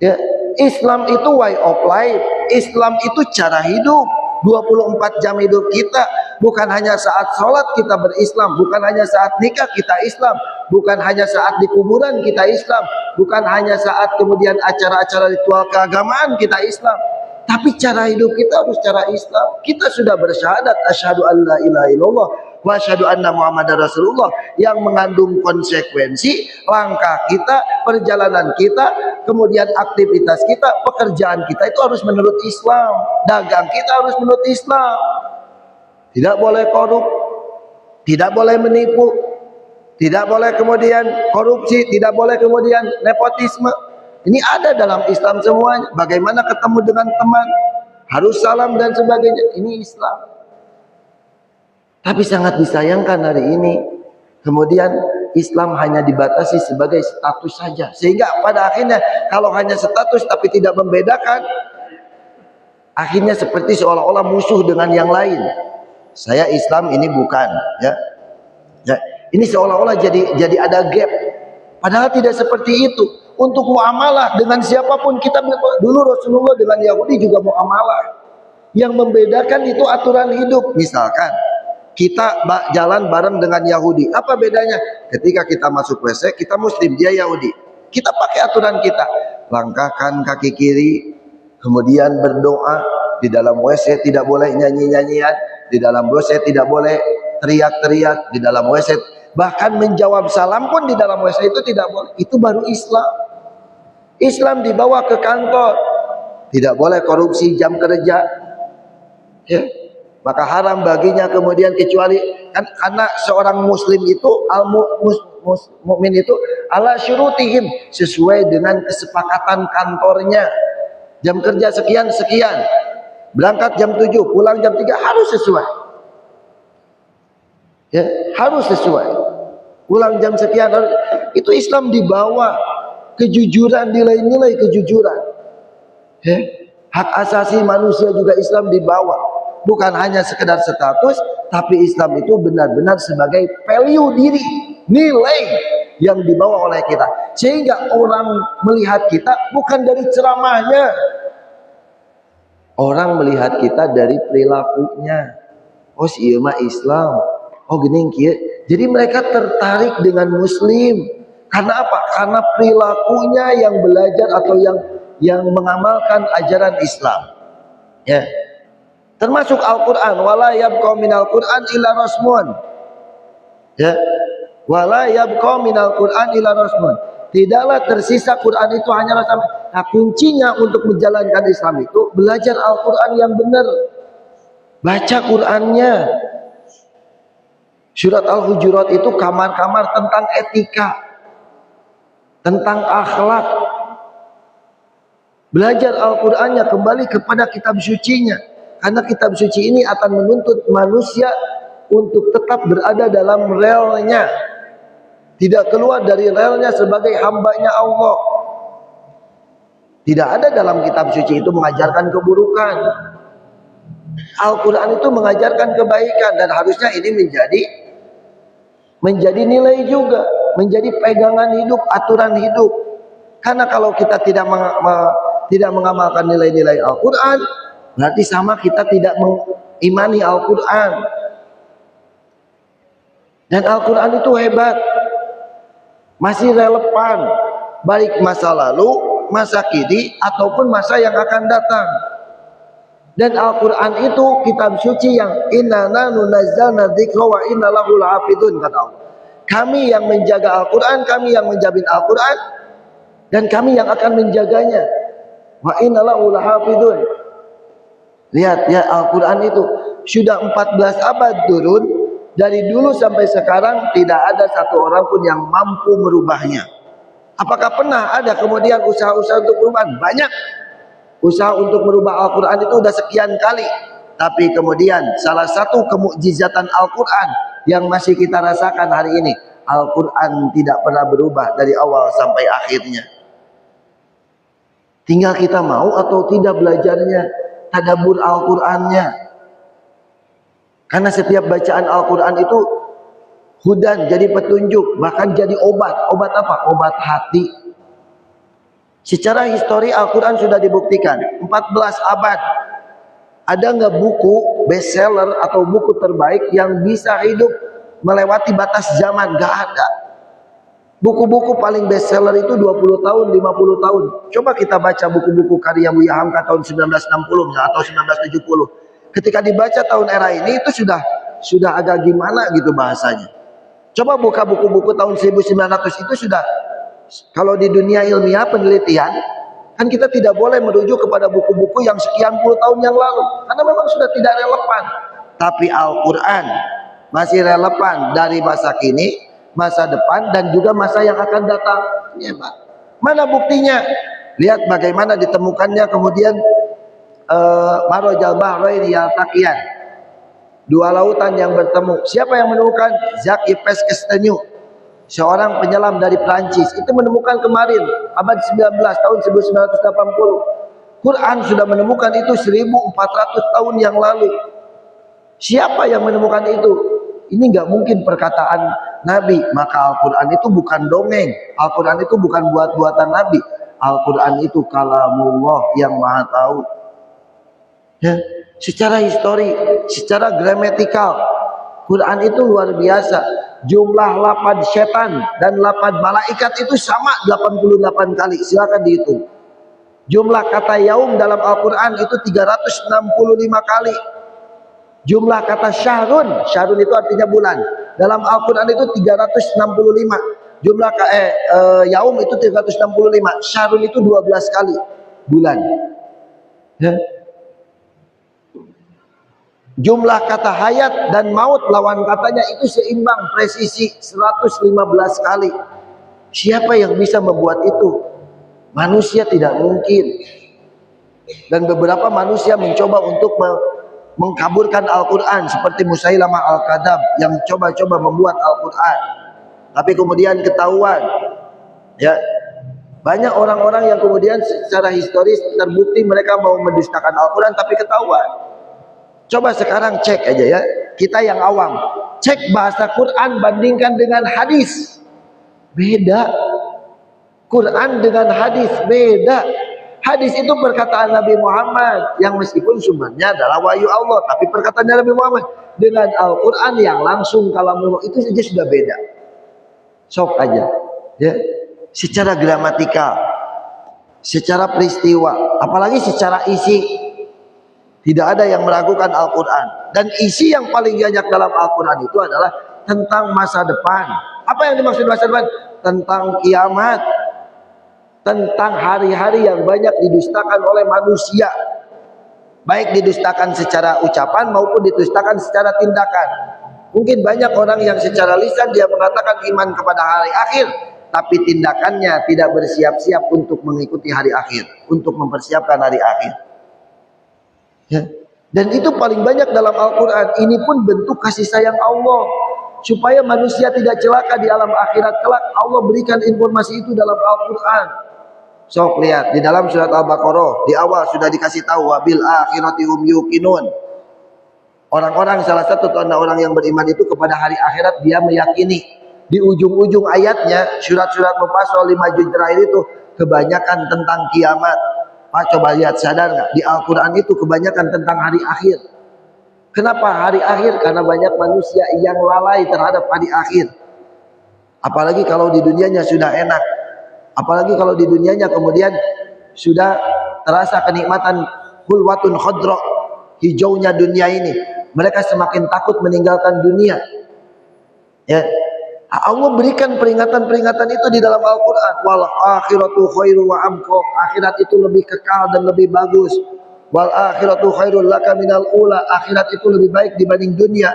Ya, Islam itu way of life, Islam itu cara hidup, 24 jam hidup kita. Bukan hanya saat sholat kita berislam, bukan hanya saat nikah kita Islam, bukan hanya saat di kuburan kita Islam, bukan hanya saat kemudian acara-acara ritual keagamaan kita Islam, tapi cara hidup kita harus cara Islam. Kita sudah bersyahadat asyhadu an la ilaha illallah wa asyhadu anna muhammadar rasulullah, yang mengandung konsekuensi langkah kita, perjalanan kita, kemudian aktivitas kita, pekerjaan kita itu harus menurut Islam, dagang kita harus menurut Islam. Tidak boleh korup, tidak boleh menipu, tidak boleh kemudian korupsi, tidak boleh kemudian nepotisme. Ini ada dalam Islam semuanya. Bagaimana ketemu dengan teman, harus salam dan sebagainya, ini Islam. Tapi sangat disayangkan hari ini kemudian Islam hanya dibatasi sebagai status saja, sehingga pada akhirnya kalau hanya status tapi tidak membedakan, akhirnya seperti seolah-olah musuh dengan yang lain. Saya Islam, ini bukan, ya. Ya, ini seolah-olah jadi ada gap. Padahal tidak seperti itu. Untuk muamalah dengan siapapun, kita dulu Rasulullah dengan Yahudi juga muamalah. Yang membedakan itu aturan hidup. Misalkan kita jalan bareng dengan Yahudi, apa bedanya? Ketika kita masuk WC, kita Muslim, dia Yahudi, kita pakai aturan kita, langkahkan kaki kiri, kemudian berdoa. Di dalam WC tidak boleh nyanyi-nyanyian, di dalam WC tidak boleh teriak-teriak, di dalam WC bahkan menjawab salam pun di dalam WC itu tidak boleh. Itu baru Islam. Islam dibawa ke kantor, tidak boleh korupsi jam kerja, ya. Maka haram baginya kemudian, kecuali kan karena seorang muslim itu mukmin itu ala syurutihim, sesuai dengan kesepakatan kantornya. Jam kerja sekian sekian, berangkat jam 7, pulang jam 3, harus sesuai. Ya, harus sesuai. Pulang jam sekian, harus. Itu Islam dibawa kejujuran, nilai-nilai kejujuran. Ya, hak asasi manusia juga Islam dibawa. Bukan hanya sekedar status, tapi Islam itu benar-benar sebagai value diri, nilai yang dibawa oleh kita. Sehingga orang melihat kita bukan dari ceramahnya, orang melihat kita dari perilakunya. Oh, si ieu mah Islam. Oh, geuning kieu. Jadi mereka tertarik dengan muslim. Karena apa? Karena perilakunya yang belajar atau yang mengamalkan ajaran Islam. Ya. Termasuk Al-Qur'an, wala yabqa minal Qur'an illa rasmun. Ya. Wala yabqa minal Qur'an illa rasmun. Tidaklah tersisa Quran itu hanya rasam. Nah, kuncinya untuk menjalankan Islam itu belajar Al-Qur'an yang benar. Baca Qur'annya. Surat Al-Hujurat itu kamar-kamar tentang etika, tentang akhlak. Belajar Al-Qur'annya, kembali kepada kitab sucinya. Karena kitab suci ini akan menuntut manusia untuk tetap berada dalam relnya. tidak keluar dari relnya sebagai hambanya Allah. Tidak ada dalam kitab suci itu mengajarkan keburukan. Al-Quran itu mengajarkan kebaikan, dan harusnya ini menjadi nilai juga, menjadi pegangan hidup, aturan hidup. Karena kalau kita tidak mengamalkan nilai-nilai Al-Quran, berarti sama kita tidak mengimani Al-Quran. Dan Al-Quran itu hebat, masih relevan, baik masa lalu, masa kini, ataupun masa yang akan datang. Dan Al-Quran itu kitab suci yang inna nahnu nazzalna dzikra wa inna lahu lahafidun, kata Allah. Kami yang menjaga Al-Quran, kami yang menjamin Al-Quran, dan kami yang akan menjaganya. Wa inna lahu lahafidun. Lihat ya, Al-Quran itu sudah 14 abad turun. Dari dulu sampai sekarang tidak ada satu orang pun yang mampu merubahnya. Apakah pernah ada kemudian usaha-usaha untuk perubahan? Banyak. Usaha untuk merubah Al-Quran itu udah sekian kali. Tapi kemudian salah satu kemukjizatan Al-Quran yang masih kita rasakan hari ini, Al-Quran tidak pernah berubah dari awal sampai akhirnya. Tinggal kita mau atau tidak belajarnya, tadabbur Al-Qurannya. Karena setiap bacaan Al-Quran itu hudan, jadi petunjuk, bahkan jadi obat. Obat apa? Obat hati. Secara histori Al-Quran sudah dibuktikan 14 abad. Ada nggak buku bestseller atau buku terbaik yang bisa hidup melewati batas zaman? Nggak ada. Buku-buku paling bestseller itu 20 tahun, 50 tahun. Coba kita baca buku-buku karya Buya Hamka tahun 1960 atau 1970. Ketika dibaca tahun era ini itu sudah agak gimana gitu bahasanya. Coba buka buku-buku tahun 1900 itu sudah, kalau di dunia ilmiah penelitian, kan kita tidak boleh merujuk kepada buku-buku yang sekian puluh tahun yang lalu, karena memang sudah tidak relevan. Tapi Al-Quran masih relevan dari masa kini, masa depan, dan juga masa yang akan datang. Ya, Pak. Mana buktinya? Lihat bagaimana ditemukannya kemudian Marajal Bahraini Yaltaqiyan, dua lautan yang bertemu. Siapa yang menemukan? Jacques Cousteau, seorang penyelam dari Prancis. Itu menemukan kemarin abad 19, tahun 1980. Quran sudah menemukan itu 1400 tahun yang lalu. Siapa yang menemukan itu? Ini nggak mungkin perkataan Nabi. Maka Al-Quran itu bukan dongeng, Al-Quran itu bukan buat-buatan Nabi. Al-Quran itu kalamullah yang maha tahu. Ya, secara histori, secara gramatikal, Quran itu luar biasa. Jumlah lapad setan dan lapad malaikat itu sama 88 kali. Silakan dihitung. Jumlah kata yaum dalam Al-Quran itu 365 kali. Jumlah kata syahrun, syahrun itu artinya bulan, dalam Al-Quran itu 365. Jumlah yaum itu 365. Syahrun itu 12 kali bulan. Ya. Jumlah kata hayat dan maut lawan katanya itu seimbang, presisi 115 kali. Siapa yang bisa membuat itu? Manusia tidak mungkin. Dan beberapa manusia mencoba untuk mengkaburkan Al-Quran, seperti Musailamah Al-Kadzab yang coba-coba membuat Al-Quran. Tapi kemudian ketahuan, ya, banyak orang-orang yang kemudian secara historis terbukti mereka mau mendustakan Al-Quran, tapi ketahuan. Coba sekarang cek aja ya, kita yang awam, cek bahasa Quran bandingkan dengan hadis, beda. Quran dengan hadis beda. Hadis itu perkataan Nabi Muhammad yang meskipun sumbernya adalah wahyu Allah, tapi perkataan Nabi Muhammad. Dengan Al-Quran yang langsung kalamullah itu saja sudah beda. Sok aja ya, secara gramatikal, secara peristiwa, apalagi secara isi. Tidak ada yang meragukan Al-Quran. Dan isi yang paling banyak dalam Al-Quran itu adalah tentang masa depan. Apa yang dimaksud masa depan? Tentang kiamat, tentang hari-hari yang banyak didustakan oleh manusia, baik didustakan secara ucapan maupun didustakan secara tindakan. Mungkin banyak orang yang secara lisan dia mengatakan iman kepada hari akhir, tapi tindakannya tidak bersiap-siap untuk mengikuti hari akhir, untuk mempersiapkan hari akhir. Ya. Dan itu paling banyak dalam Al-Quran. Ini pun bentuk kasih sayang Allah. supaya manusia tidak celaka di alam akhirat kelak. Allah berikan informasi itu dalam Al-Quran. Sok lihat di dalam surat Al-Baqarah di awal sudah dikasih tahu wabil akhirati hum yuqinun. Orang-orang, salah satu tanda orang yang beriman itu kepada hari akhirat dia meyakini. Di ujung-ujung ayatnya surat-surat Mufassal 5 juz terakhir itu kebanyakan tentang kiamat. Pak, coba lihat, sadar nggak di Al-Quran itu kebanyakan tentang hari akhir. Kenapa hari akhir? Karena banyak manusia yang lalai terhadap hari akhir. Apalagi kalau di dunianya sudah enak, apalagi kalau di dunianya kemudian sudah terasa kenikmatan hulwatun khadra, hijaunya dunia ini, mereka semakin takut meninggalkan dunia. Ya, Allah berikan peringatan-peringatan itu di dalam Al-Quran. Wal akhiratu khairu wa abqa. Akhirat itu lebih kekal dan lebih bagus. Wal akhiratu khairul laka minal ula. Akhirat itu lebih baik dibanding dunia.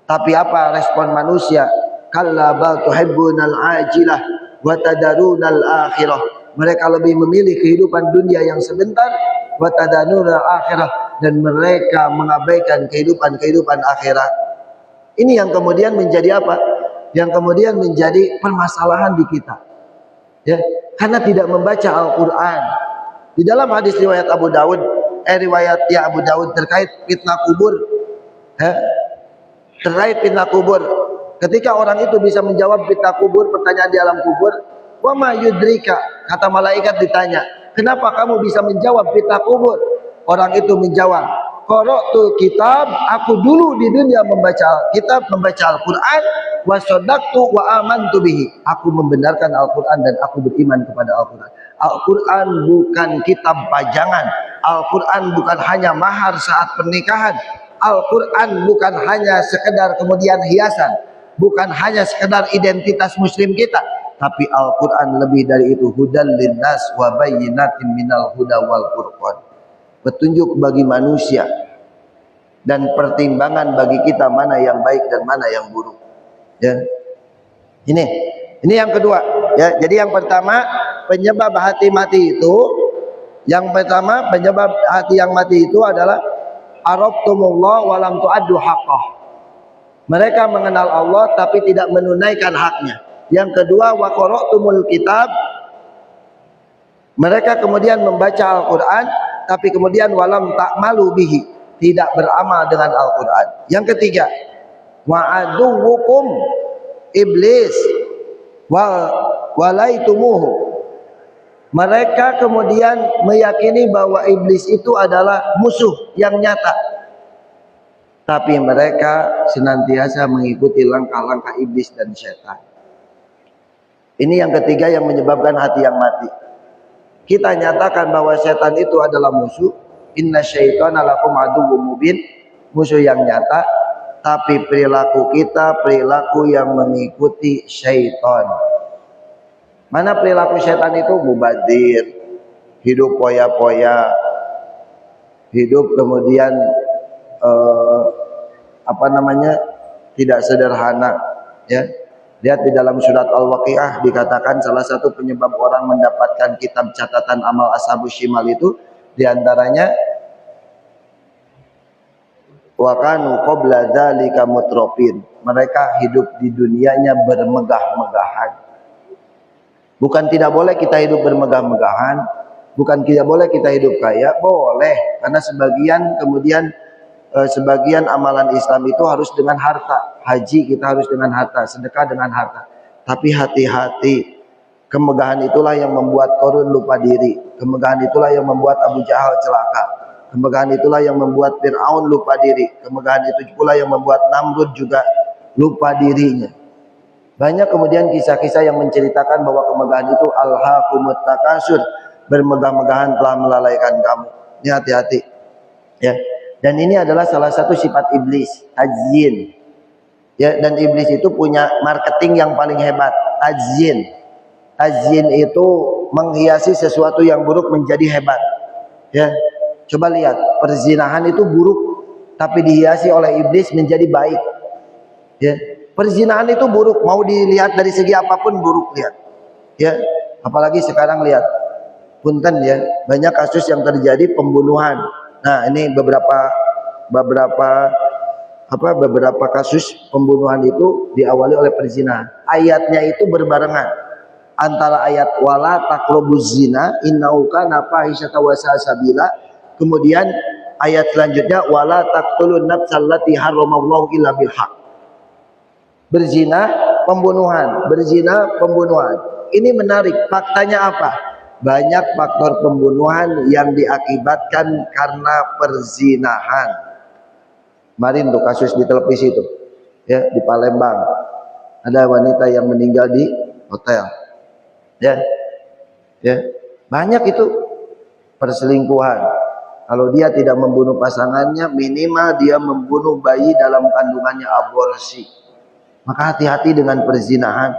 Tapi apa respon manusia? Kalla bal tuhibbunal ajilah wa tadarunal akhirah. Mereka lebih memilih kehidupan dunia yang sebentar, wa tadarunal akhirah, dan mereka mengabaikan kehidupan akhirat. Ini yang kemudian menjadi apa? Yang kemudian menjadi permasalahan di kita, ya, karena tidak membaca Al-Quran. Di dalam hadis riwayat Abu Dawud, Abu Dawud terkait fitnah kubur, ya, terkait fitnah kubur. Ketika orang itu bisa menjawab fitnah kubur, pertanyaan di alam kubur, wa ma yudrika, kata malaikat ditanya, kenapa kamu bisa menjawab fitnah kubur? Orang itu menjawab, qara'tul kitab, aku dulu di dunia membaca kitab, membaca Al-Quran, wa shadaqtu wa amantu bihi, aku membenarkan Al-Quran dan aku beriman kepada Al-Quran. Al-Quran bukan kitab pajangan, Al-Quran bukan hanya mahar saat pernikahan, Al-Quran bukan hanya sekedar kemudian hiasan, bukan hanya sekedar identitas muslim kita, tapi Al-Quran lebih dari itu, hudal linnas wa bayyinatin minal huda wal furqan, petunjuk bagi manusia dan pertimbangan bagi kita mana yang baik dan mana yang buruk. Ya. Ini yang kedua, ya. Jadi yang pertama, penyebab hati mati itu, yang pertama penyebab hati yang mati itu adalah arabtumullah wa lam tu'addu haqqah. Mereka mengenal Allah tapi tidak menunaikan haknya. Yang kedua, wa qara'tumul kitab, mereka kemudian membaca Al-Quran tapi kemudian walam ta'malu bihi, tidak beramal dengan Al-Quran. Yang ketiga, wa aduwukum iblis walaitumuhu, mereka kemudian meyakini bahwa iblis itu adalah musuh yang nyata, tapi mereka senantiasa mengikuti langkah-langkah iblis dan syaitan. Ini yang ketiga yang menyebabkan hati yang mati. Kita nyatakan bahwa setan itu adalah musuh, inna syaitana lakum aduwwum mubin, musuh yang nyata, tapi perilaku kita perilaku yang mengikuti syaitan. Mana perilaku syaitan itu? Mubadir, hidup poya-poya, hidup kemudian tidak sederhana, ya. Lihat di dalam surat Al-Waqiah dikatakan salah satu penyebab orang mendapatkan kitab catatan amal ashabus shimal itu diantaranya wa kanu qabla dzalika mutrafin, mereka hidup di dunianya bermegah-megahan. Bukan tidak boleh kita hidup bermegah-megahan, bukan tidak boleh kita hidup kaya, boleh, karena sebagian amalan Islam itu harus dengan harta. Haji kita harus dengan harta, sedekah dengan harta. Tapi hati-hati, kemegahan itulah yang membuat Qarun lupa diri, kemegahan itulah yang membuat Abu Jahal celaka, kemegahan itulah yang membuat Fir'aun lupa diri, kemegahan itu pula yang membuat Namrud juga lupa dirinya. Banyak kemudian kisah-kisah yang menceritakan bahwa kemegahan itu alhaqumut takasur, bermegah-megahan telah melalaikan kamu. Ini hati-hati, ya. Dan ini adalah salah satu sifat iblis, tajzin. Ya, dan iblis itu punya marketing yang paling hebat, tajzin. Tajzin itu menghiasi sesuatu yang buruk menjadi hebat. Ya, coba lihat, perzinahan itu buruk, tapi dihiasi oleh iblis menjadi baik. Ya, perzinahan itu buruk, mau dilihat dari segi apapun buruk, lihat. Ya, apalagi sekarang lihat, punten ya, banyak kasus yang terjadi pembunuhan. Nah, ini beberapa beberapa kasus pembunuhan itu diawali oleh perzinahan. Ayatnya itu berbarengan antara ayat wala taqrabuz zina innahu kana fahisyatan wa sa'a sabila, kemudian ayat selanjutnya wala taqtulun nafsal lati haramallahu illa bil haq. Berzina pembunuhan, berzina pembunuhan. Ini menarik, faktanya apa? Banyak faktor pembunuhan yang diakibatkan karena perzinahan. Kemarin tuh kasus di televisi itu, ya, di Palembang ada wanita yang meninggal di hotel, ya, ya, banyak itu perselingkuhan. Kalau dia tidak membunuh pasangannya, minimal dia membunuh bayi dalam kandungannya, aborsi. Maka hati-hati dengan perzinahan,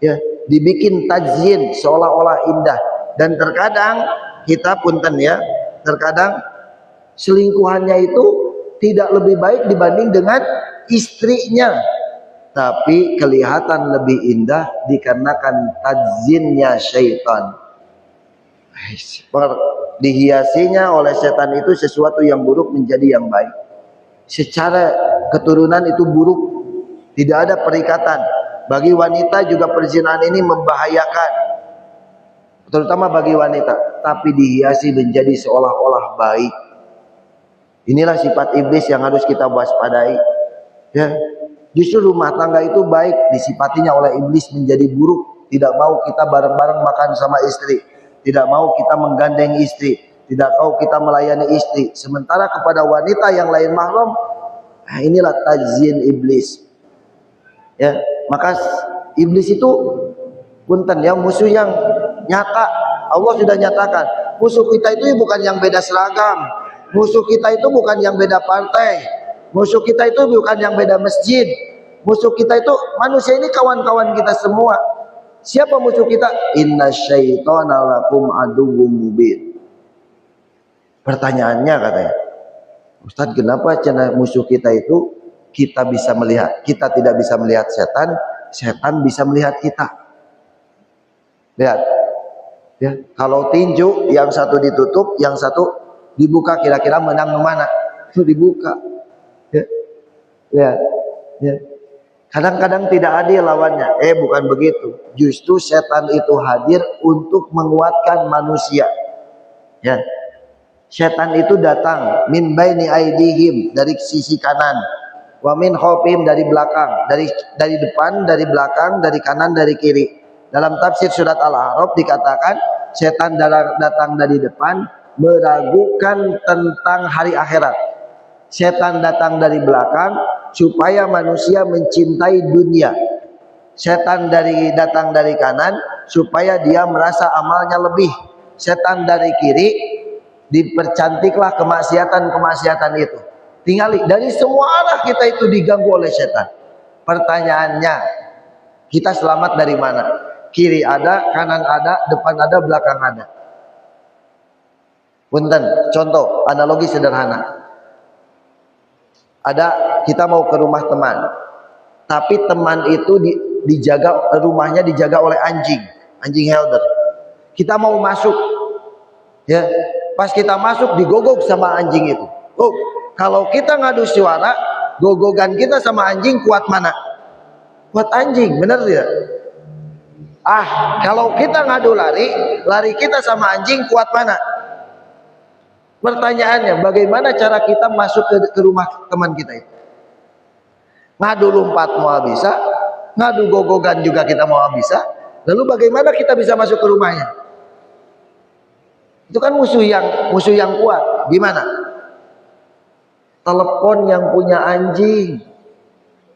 ya, dibikin tajzin seolah-olah indah, dan terkadang kita punten ya, terkadang selingkuhannya itu tidak lebih baik dibanding dengan istrinya, tapi kelihatan lebih indah dikarenakan tajzinnya syaitan. Dihiasinya oleh setan itu sesuatu yang buruk menjadi yang baik. Secara keturunan itu buruk, tidak ada perikatan. Bagi wanita juga perzinahan ini membahayakan, terutama bagi wanita, tapi dihiasi menjadi seolah-olah baik. Inilah sifat iblis yang harus kita waspadai, ya. Justru rumah tangga itu baik, disifatinya oleh iblis menjadi buruk. Tidak mau kita bareng-bareng makan sama istri, tidak mau kita menggandeng istri, tidak mau kita melayani istri, sementara kepada wanita yang lain mahram, nah inilah tajzin iblis, ya. Maka iblis itu punten ya, musuh yang nyata. Allah sudah nyatakan musuh kita itu bukan yang beda seragam, musuh kita itu bukan yang beda partai, musuh kita itu bukan yang beda masjid, musuh kita itu manusia ini kawan-kawan kita semua. Siapa musuh kita? Inna syaitana lakum aduwwum mubin. Pertanyaannya katanya, Ustadz, kenapa channel musuh kita itu kita bisa melihat, kita tidak bisa melihat setan, setan bisa melihat kita. Lihat, ya, kalau tinju yang satu ditutup, yang satu dibuka, kira-kira menang mana? Itu dibuka, ya, lihat, ya. Kadang-kadang tidak adil lawannya. Bukan begitu. Justru setan itu hadir untuk menguatkan manusia. Ya. Setan itu datang min baini aidihim, dari sisi kanan, wa min khalfihim, dari belakang, dari depan, dari belakang, dari kanan, dari kiri. Dalam tafsir surat Al-A'raf dikatakan setan datang dari depan meragukan tentang hari akhirat. Setan datang dari belakang supaya manusia mencintai dunia. Setan datang dari kanan supaya dia merasa amalnya lebih. Setan dari kiri dipercantiklah kemaksiatan itu. Tinggal dari semua arah kita itu diganggu oleh setan. Pertanyaannya, kita selamat dari mana? Kiri ada, kanan ada, depan ada, belakang ada. Punten, contoh analogi sederhana. Ada, kita mau ke rumah teman, tapi teman itu dijaga, rumahnya dijaga oleh anjing helder. Kita mau masuk, ya, pas kita masuk digogok sama anjing itu. Oh, kalau kita ngadu suara, gogogan kita sama anjing kuat mana? Kuat anjing, bener tidak? Kalau kita ngadu lari kita sama anjing kuat mana? Pertanyaannya, bagaimana cara kita masuk ke rumah teman kita itu? Ngadu lompat mau bisa, ngadu gogogan juga kita mau bisa. Lalu bagaimana kita bisa masuk ke rumahnya? Itu kan musuh yang kuat. Gimana? Telepon yang punya anjing,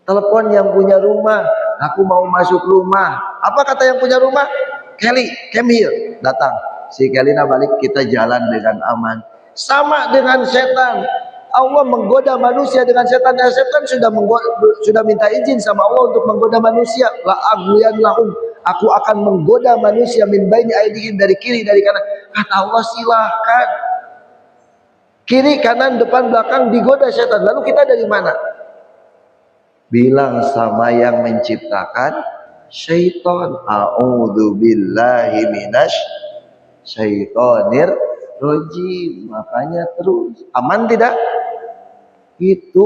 telepon yang punya rumah. Aku mau masuk rumah. Apa kata yang punya rumah? Kelly, come here. Datang. Si Kelly balik, kita jalan dengan aman. Sama dengan setan. Allah menggoda manusia dengan setan. Dan setan sudah minta izin sama Allah untuk menggoda manusia. La aghwiyan lahum. Aku akan menggoda manusia min baini aidihim, dari kiri, dari kanan. Kata Allah, silahkan. Kiri, kanan, depan, belakang digoda setan. Lalu kita dari mana? Bilang sama yang menciptakan syaitan. A'udzu billahi minasy syaitonir rajim. Makanya terus aman tidak? Itu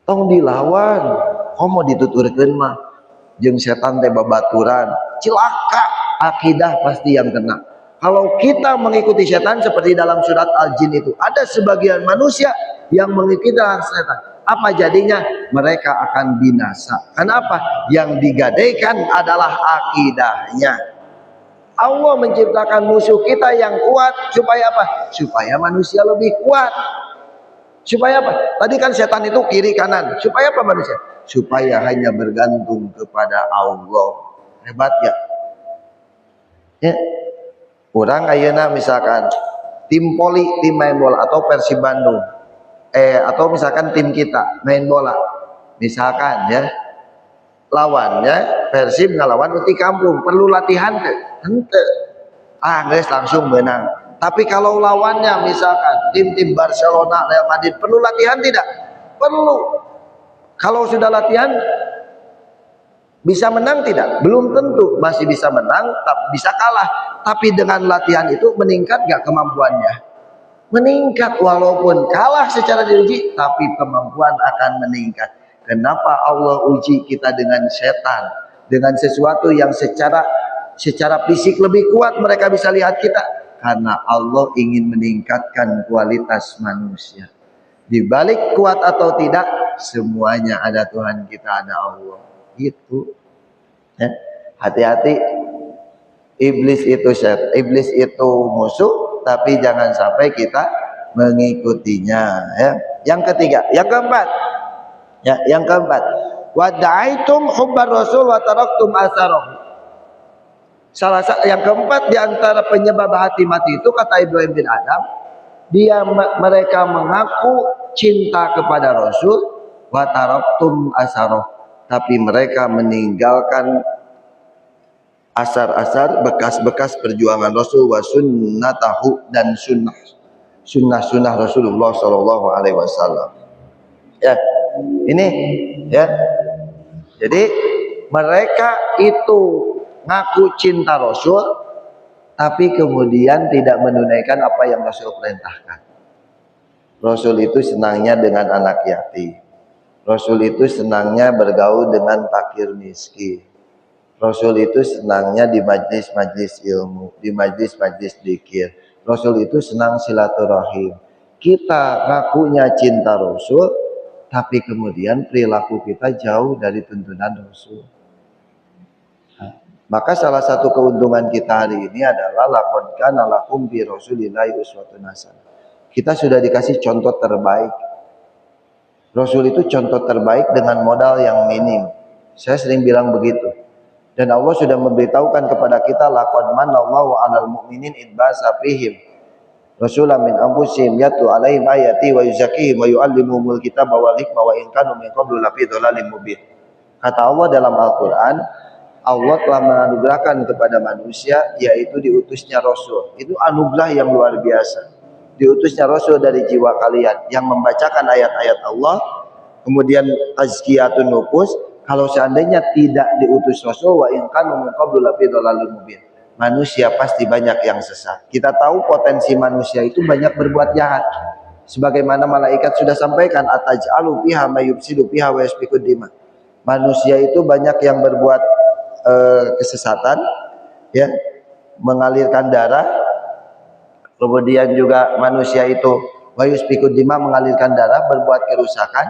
tong dilawan, komo dituturkeun mah jeung setan teh babaturan, cilaka, akidah pasti yang kena. Kalau kita mengikuti setan seperti dalam surat Al-Jin itu, ada sebagian manusia yang mengikuti setan. Apa jadinya? Mereka akan binasa. Kenapa? Yang digadaikan adalah akidahnya. Allah menciptakan musuh kita yang kuat supaya apa? Supaya manusia lebih kuat. Supaya apa? Tadi kan setan itu kiri kanan. Supaya apa manusia? Supaya hanya bergantung kepada Allah. Hebat ya? Ya. Orang ayeuna misalkan tim poli, tim main bola atau Persib Bandung. Atau misalkan tim kita main bola. Misalkan ya. Lawannya Persib ngalawan uti kampung, perlu latihan ke? Henteu. Guys langsung menang. Tapi kalau lawannya misalkan tim-tim Barcelona, Real Madrid, perlu latihan tidak? Perlu. Kalau sudah latihan bisa menang tidak? Belum tentu, masih bisa menang, tapi bisa kalah. Tapi dengan latihan itu meningkat gak kemampuannya? Meningkat, walaupun kalah secara diuji, tapi kemampuan akan meningkat. Kenapa Allah uji kita dengan setan, dengan sesuatu yang secara fisik lebih kuat mereka bisa lihat kita? Karena Allah ingin meningkatkan kualitas manusia. Di balik kuat atau tidak, semuanya ada Tuhan kita, ada Allah. Gitu. Ya. Hati-hati, iblis itu musuh, tapi jangan sampai kita mengikutinya. Ya. Yang ketiga, yang keempat. Ya, yang keempat, wada'aitum hubbar rasul wa taraktum asarahu. Yang keempat di antara penyebab hati mati itu, kata Ibrahim bin Adam, mereka mengaku cinta kepada Rasul, wa taraktum asarahu, tapi mereka meninggalkan asar-asar, bekas-bekas perjuangan Rasul, wa sunnatahu, dan sunnah Rasulullah sallallahu alaihi wasallam. Ya, ini ya. Jadi mereka itu ngaku cinta Rasul, tapi kemudian tidak menunaikan apa yang Rasul perintahkan. Rasul itu senangnya dengan anak yatim. Rasul itu senangnya bergaul dengan fakir miskin. Rasul itu senangnya di majlis-majlis ilmu, di majlis-majlis dzikir. Rasul itu senang silaturahim. Kita ngakunya cinta Rasul, tapi kemudian perilaku kita jauh dari tuntunan Rasul. Maka salah satu keuntungan kita hari ini adalah laqad kana lakum fi rasulillahi uswatun hasanah. Kita sudah dikasih contoh terbaik. Rasul itu contoh terbaik dengan modal yang minim. Saya sering bilang begitu. Dan Allah sudah memberitahukan kepada kita, laqad manallahu 'alal mu'minin id ba'atsa fihim rasulan min anfusihim yatlu 'alaihim ayati wa yuzakkihim wa yu'allimuhumul kitaba wal hikmah wa in kanu min qablu lafi dhalalin mubin. Kata Allah dalam Al-Qur'an, Allah telah menganugerahkan kepada manusia, yaitu diutusnya Rasul. Itu anugerah yang luar biasa. Diutusnya Rasul dari jiwa kalian yang membacakan ayat-ayat Allah, kemudian tazkiyatun nufus. Kalau seandainya tidak diutus Rasul, wa in kanu min qablu lafi dhalalin mubin, manusia pasti banyak yang sesat. Kita tahu potensi manusia itu banyak berbuat jahat. Sebagaimana malaikat sudah sampaikan, ataj'alu fiha may yufsidu fiha wa yasfikud dima. Manusia itu banyak yang berbuat kesesatan, ya, mengalirkan darah. Kemudian juga manusia itu wa yasfikud dima, mengalirkan darah, berbuat kerusakan.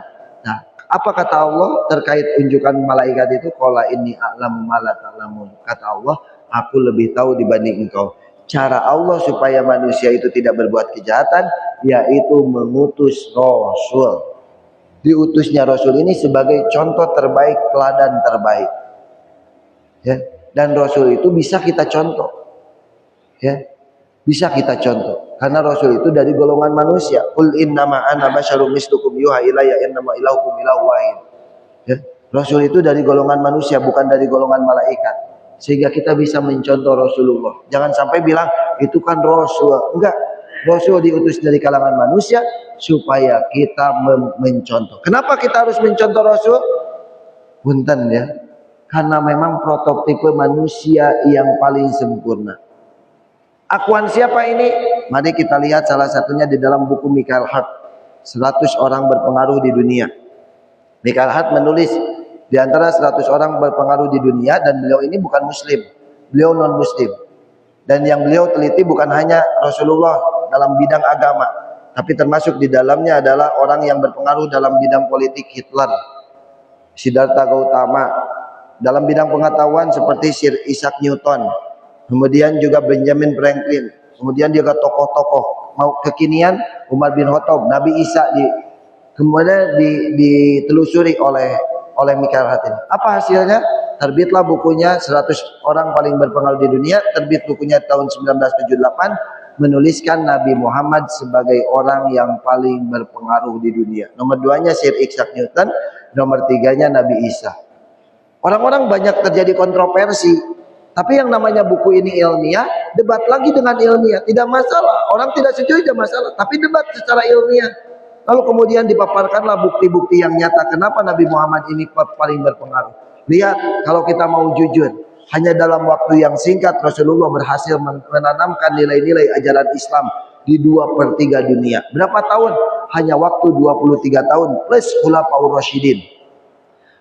Nah, apa kata Allah terkait unjukan malaikat itu? Qala inni a'lamu ma la ta'lamun. Kata Allah, aku lebih tahu dibanding engkau. Cara Allah supaya manusia itu tidak berbuat kejahatan, yaitu mengutus Rasul. Diutusnya Rasul ini sebagai contoh terbaik, teladan terbaik. Ya, dan Rasul itu bisa kita contoh. Ya, bisa kita contoh. Karena Rasul itu dari golongan manusia. Qul innama ana basyarum mislukum yuha ilayya innama ilahukum ilahu wahid. Ya, Rasul itu dari golongan manusia, bukan dari golongan malaikat. Sehingga kita bisa mencontoh Rasulullah. Jangan sampai bilang itu kan Rasul. Enggak, Rasul diutus dari kalangan manusia supaya kita mencontoh. Kenapa kita harus mencontoh Rasul? Punten ya, karena memang prototipe manusia yang paling sempurna. Akuan siapa ini? Mari kita lihat salah satunya di dalam buku Mikhail Hart. 100 orang berpengaruh di dunia. Mikhail Hart menulis di antara 100 orang berpengaruh di dunia, dan beliau ini bukan muslim, beliau non muslim. Dan yang beliau teliti bukan hanya Rasulullah dalam bidang agama, tapi termasuk di dalamnya adalah orang yang berpengaruh dalam bidang politik, Hitler, Siddhartha Gautama, dalam bidang pengetahuan seperti Sir Isaac Newton, kemudian juga Benjamin Franklin, kemudian juga tokoh-tokoh mau kekinian Umar bin Khattab, Nabi Isa, kemudian ditelusuri oleh Mikhail Hart ini. Apa hasilnya? Terbitlah bukunya 100 orang paling berpengaruh di dunia, terbit bukunya tahun 1978, menuliskan Nabi Muhammad sebagai orang yang paling berpengaruh di dunia. Nomor 2-nya Sir Isaac Newton, nomor 3-nya Nabi Isa. Orang-orang banyak terjadi kontroversi, tapi yang namanya buku ini ilmiah, debat lagi dengan ilmiah, tidak masalah. Orang tidak setuju tidak masalah, tapi debat secara ilmiah. Lalu kemudian dipaparkanlah bukti-bukti yang nyata kenapa Nabi Muhammad ini paling berpengaruh. Lihat, kalau kita mau jujur, hanya dalam waktu yang singkat Rasulullah berhasil menanamkan nilai-nilai ajaran Islam di 2/3 dunia. Berapa tahun? Hanya waktu 23 tahun plus Khulafaur Rasyidin.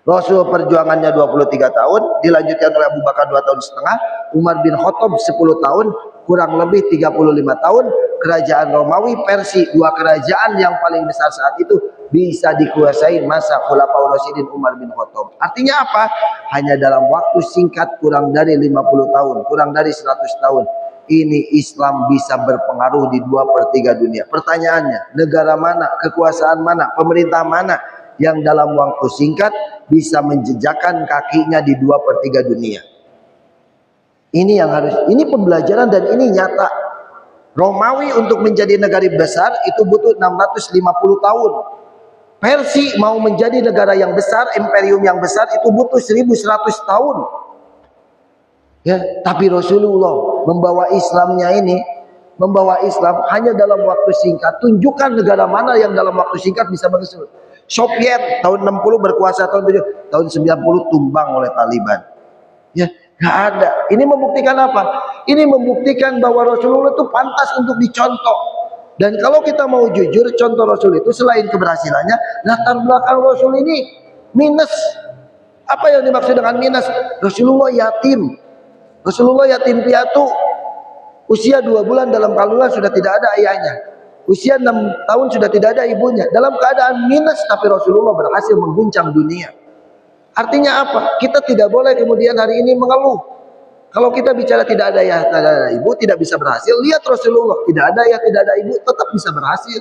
Rasul perjuangannya 23 tahun, dilanjutkan oleh Abu Bakar 2 tahun setengah, Umar bin Khattab 10 tahun, kurang lebih 35 tahun. Kerajaan Romawi, Persia, 2 kerajaan yang paling besar saat itu bisa dikuasai masa Khulafaur Rasyidin Umar bin Khattab. Artinya apa? Hanya dalam waktu singkat, kurang dari 50 tahun, kurang dari 100 tahun, ini Islam bisa berpengaruh di 2/3 dunia. Pertanyaannya, negara mana, kekuasaan mana, pemerintah mana yang dalam waktu singkat bisa menjejakkan kakinya di 2/3 dunia? Ini yang harus, ini pembelajaran dan ini nyata. Romawi untuk menjadi negara besar itu butuh 650 tahun. Persia mau menjadi negara yang besar, imperium yang besar, itu butuh 1100 tahun. Ya, tapi Rasulullah membawa Islamnya ini, membawa Islam hanya dalam waktu singkat. Tunjukkan negara mana yang dalam waktu singkat bisa berhasil. Soviet tahun 60 berkuasa, tahun 90 tumbang oleh Taliban. Ya, nggak ada. Ini membuktikan apa? Ini membuktikan bahwa Rasulullah itu pantas untuk dicontoh. Dan kalau kita mau jujur, contoh Rasul itu selain keberhasilannya, latar belakang Rasul ini minus. Apa yang dimaksud dengan minus? Rasulullah yatim. Rasulullah yatim piatu. Usia 2 bulan dalam kandungan sudah tidak ada ayahnya. Usia 6 tahun sudah tidak ada ibunya. Dalam keadaan minus, tapi Rasulullah berhasil mengguncang dunia. Artinya apa? Kita tidak boleh kemudian hari ini mengeluh. Kalau kita bicara tidak ada ayah, tidak ada ibu, tidak bisa berhasil. Lihat Rasulullah, tidak ada ayah, tidak ada ibu, tetap bisa berhasil.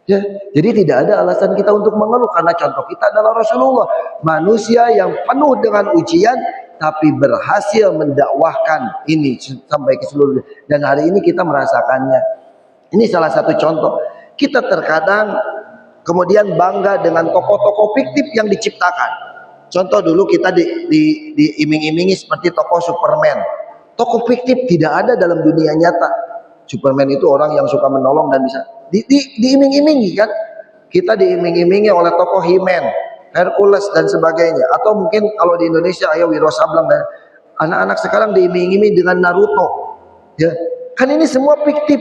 Ya, jadi tidak ada alasan kita untuk mengeluh, karena contoh kita adalah Rasulullah, manusia yang penuh dengan ujian, tapi berhasil mendakwahkan ini sampai ke seluruh dunia. Dan hari ini kita merasakannya. Ini salah satu contoh. Kita terkadang kemudian bangga dengan tokoh-tokoh fiktif yang diciptakan. Contoh dulu kita diiming-imingi seperti tokoh Superman. Tokoh fiktif tidak ada dalam dunia nyata. Superman itu orang yang suka menolong dan bisa diiming-imingi kan. Kita diiming-imingi oleh tokoh He-Man, Hercules dan sebagainya. Atau mungkin kalau di Indonesia ayo Wiro Sableng dan anak-anak sekarang diiming-imingi dengan Naruto. Ya, kan ini semua fiktif.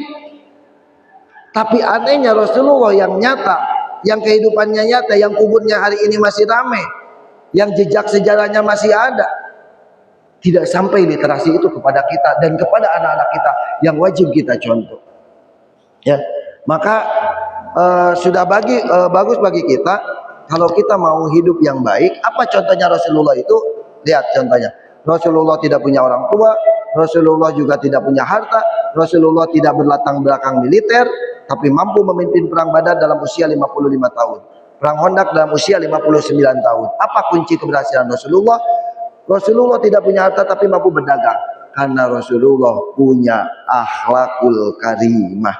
Tapi anehnya Rasulullah yang nyata, yang kehidupannya nyata, yang kuburnya hari ini masih ramai, yang jejak sejarahnya masih ada, tidak sampai literasi itu kepada kita dan kepada anak-anak kita yang wajib kita contoh. Ya, maka sudah bagus bagi kita kalau kita mau hidup yang baik. Apa contohnya Rasulullah itu? Lihat contohnya. Rasulullah tidak punya orang tua, Rasulullah juga tidak punya harta, Rasulullah tidak berlatar belakang militer, tapi mampu memimpin perang Badar dalam usia 55 tahun. Perang Khandaq dalam usia 59 tahun. Apa kunci keberhasilan Rasulullah? Rasulullah tidak punya harta tapi mampu berdagang. Karena Rasulullah punya akhlakul karimah.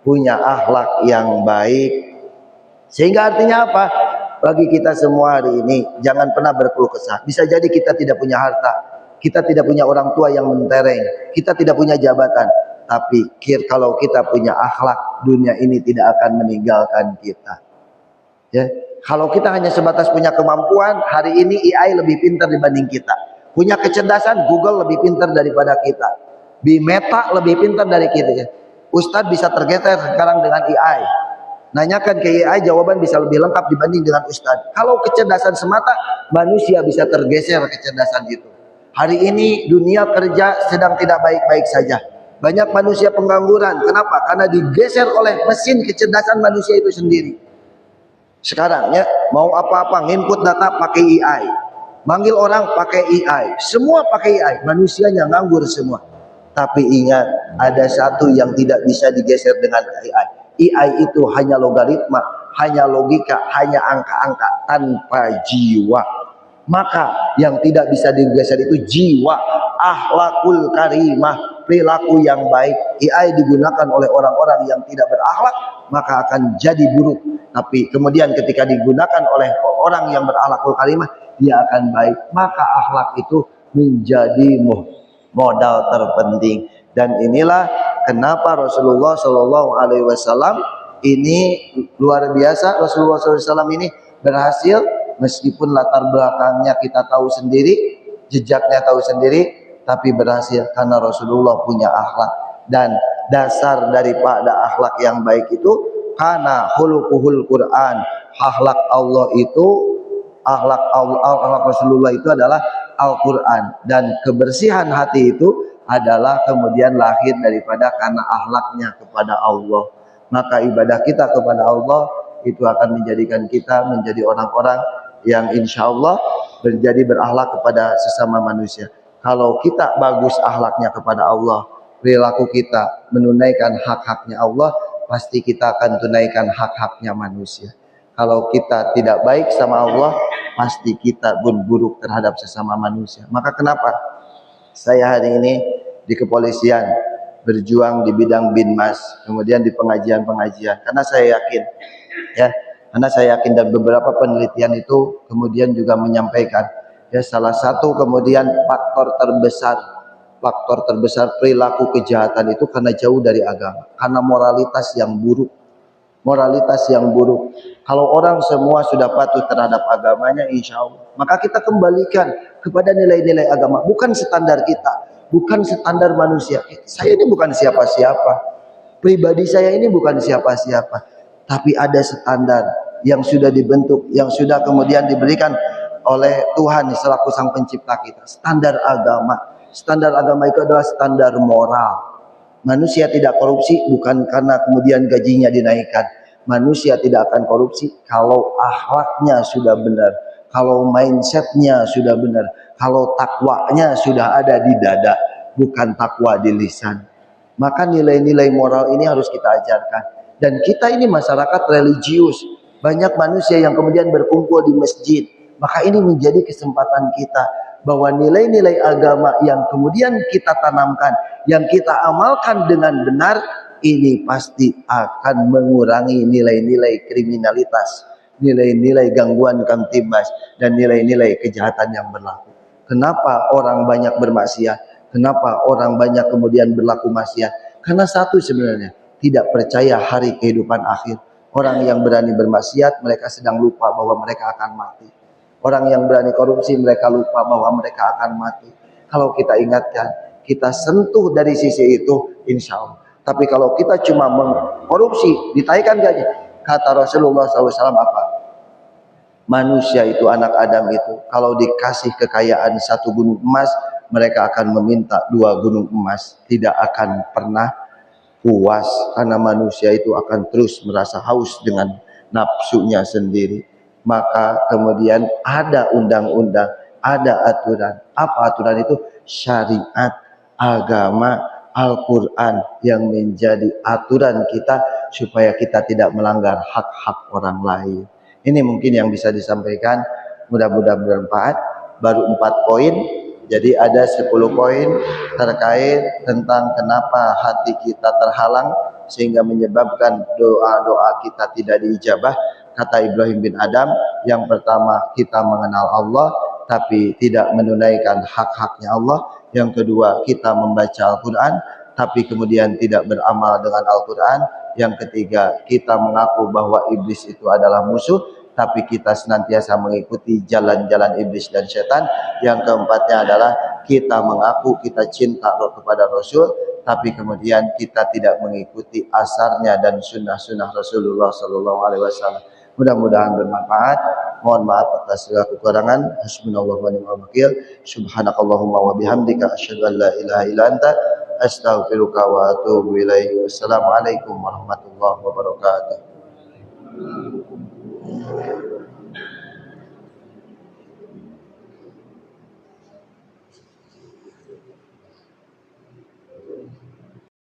Punya akhlak yang baik. Sehingga artinya apa? Bagi kita semua hari ini, jangan pernah berkeluh kesah. Bisa jadi kita tidak punya harta. Kita tidak punya orang tua yang mentereng. Kita tidak punya jabatan. Tapi kalau kita punya akhlak, dunia ini tidak akan meninggalkan kita. Ya, kalau kita hanya sebatas punya kemampuan, hari ini AI lebih pintar dibanding kita. Punya kecerdasan, Google lebih pintar daripada kita. Bimeta lebih pintar dari kita. Ustadz bisa tergeser sekarang dengan AI. Nanyakan ke AI, jawaban bisa lebih lengkap dibanding dengan Ustadz. Kalau kecerdasan semata, manusia bisa tergeser kecerdasan itu. Hari ini dunia kerja sedang tidak baik-baik saja. Banyak manusia pengangguran. Kenapa? Karena digeser oleh mesin kecerdasan manusia itu sendiri. Sekarang ya, mau apa-apa, input data pakai AI. Manggil orang pakai AI. Semua pakai AI. Manusianya nganggur semua. Tapi ingat, ada satu yang tidak bisa digeser dengan AI. AI itu hanya logaritma, hanya logika, hanya angka-angka tanpa jiwa. Maka yang tidak bisa digeser itu jiwa, akhlakul karimah, perilaku yang baik. AI digunakan oleh orang-orang yang tidak berakhlak, maka akan jadi buruk. Tapi kemudian ketika digunakan oleh orang yang berakhlakul karimah, dia akan baik. Maka akhlak itu menjadi modal terpenting. Dan inilah kenapa Rasulullah Shallallahu Alaihi Wasallam ini luar biasa. Rasulullah SAW ini berhasil, meskipun latar belakangnya kita tahu sendiri, jejaknya tahu sendiri, tapi berhasil karena Rasulullah punya akhlak. Dan dasar daripada akhlak yang baik itu karena khuluquhul Quran, akhlak Allah itu, akhlak Rasulullah itu adalah Al-Quran. Dan kebersihan hati itu adalah kemudian lahir daripada karena akhlaknya kepada Allah. Maka ibadah kita kepada Allah itu akan menjadikan kita menjadi orang-orang yang insya Allah menjadi berakhlak kepada sesama manusia. Kalau kita bagus akhlaknya kepada Allah, perilaku kita menunaikan hak-haknya Allah, pasti kita akan tunaikan hak-haknya manusia. Kalau kita tidak baik sama Allah, pasti kita pun buruk terhadap sesama manusia. Maka kenapa saya hari ini di kepolisian berjuang di bidang binmas, kemudian di pengajian-pengajian, karena saya yakin ya, karena saya yakin dan beberapa penelitian itu kemudian juga menyampaikan ya, salah satu kemudian faktor terbesar perilaku kejahatan itu karena jauh dari agama, karena moralitas yang buruk. Kalau orang semua sudah patuh terhadap agamanya, insya Allah, maka kita kembalikan kepada nilai-nilai agama, bukan standar kita, bukan standar manusia. Saya ini bukan siapa-siapa, pribadi saya ini bukan siapa-siapa, tapi ada standar yang sudah dibentuk, yang sudah kemudian diberikan oleh Tuhan selaku sang pencipta kita. Standar agama itu adalah standar moral. Manusia tidak korupsi bukan karena kemudian gajinya dinaikkan. Manusia tidak akan korupsi kalau akhlaknya sudah benar, kalau mindsetnya sudah benar, kalau takwanya sudah ada di dada, bukan takwa di lisan. Maka nilai-nilai moral ini harus kita ajarkan. Dan kita ini masyarakat religius, banyak manusia yang kemudian berkumpul di masjid. Maka ini menjadi kesempatan kita bahwa nilai-nilai agama yang kemudian kita tanamkan, yang kita amalkan dengan benar, ini pasti akan mengurangi nilai-nilai kriminalitas, nilai-nilai gangguan kamtibmas, dan nilai-nilai kejahatan yang berlaku. Kenapa orang banyak bermaksiat? Kenapa orang banyak kemudian berlaku maksiat? Karena satu sebenarnya, tidak percaya hari kehidupan akhir. Orang yang berani bermaksiat, mereka sedang lupa bahwa mereka akan mati. Orang yang berani korupsi, mereka lupa bahwa mereka akan mati. Kalau kita ingatkan, kita sentuh dari sisi itu, insya Allah. Tapi kalau kita cuma mengkorupsi, ditaikan gaji, kata Rasulullah SAW apa? Manusia itu, anak Adam itu, kalau dikasih kekayaan 1 gunung emas, mereka akan meminta 2 gunung emas. Tidak akan pernah puas, karena manusia itu akan terus merasa haus dengan nafsunya sendiri. Maka kemudian ada undang-undang, ada aturan. Apa aturan itu? Syariat, agama, Al-Quran yang menjadi aturan kita supaya kita tidak melanggar hak-hak orang lain. Ini mungkin yang bisa disampaikan, mudah-mudahan bermanfaat. Baru 4 poin, jadi ada 10 poin terkait tentang kenapa hati kita terhalang sehingga menyebabkan doa-doa kita tidak diijabah. Kata Ibrahim bin Adam, yang pertama kita mengenal Allah tapi tidak menunaikan hak-haknya Allah. Yang kedua, kita membaca Al-Quran tapi kemudian tidak beramal dengan Al-Quran. Yang ketiga, kita mengaku bahwa iblis itu adalah musuh tapi kita senantiasa mengikuti jalan-jalan iblis dan setan. Yang keempatnya adalah kita mengaku kita cinta kepada Rasul tapi kemudian kita tidak mengikuti asarnya dan sunnah-sunnah Rasulullah Sallallahu Alaihi Wasallam. Mudah-mudahan bermanfaat. Mohon maaf atas segala kekurangan. Hasbunallahu wa ni'mal wakil. Subhanakallahumma wa bihamdika asyhadu an la ilaha illa anta astaghfiruka wa atubu ilaik. Wassalamualaikum warahmatullahi wabarakatuh.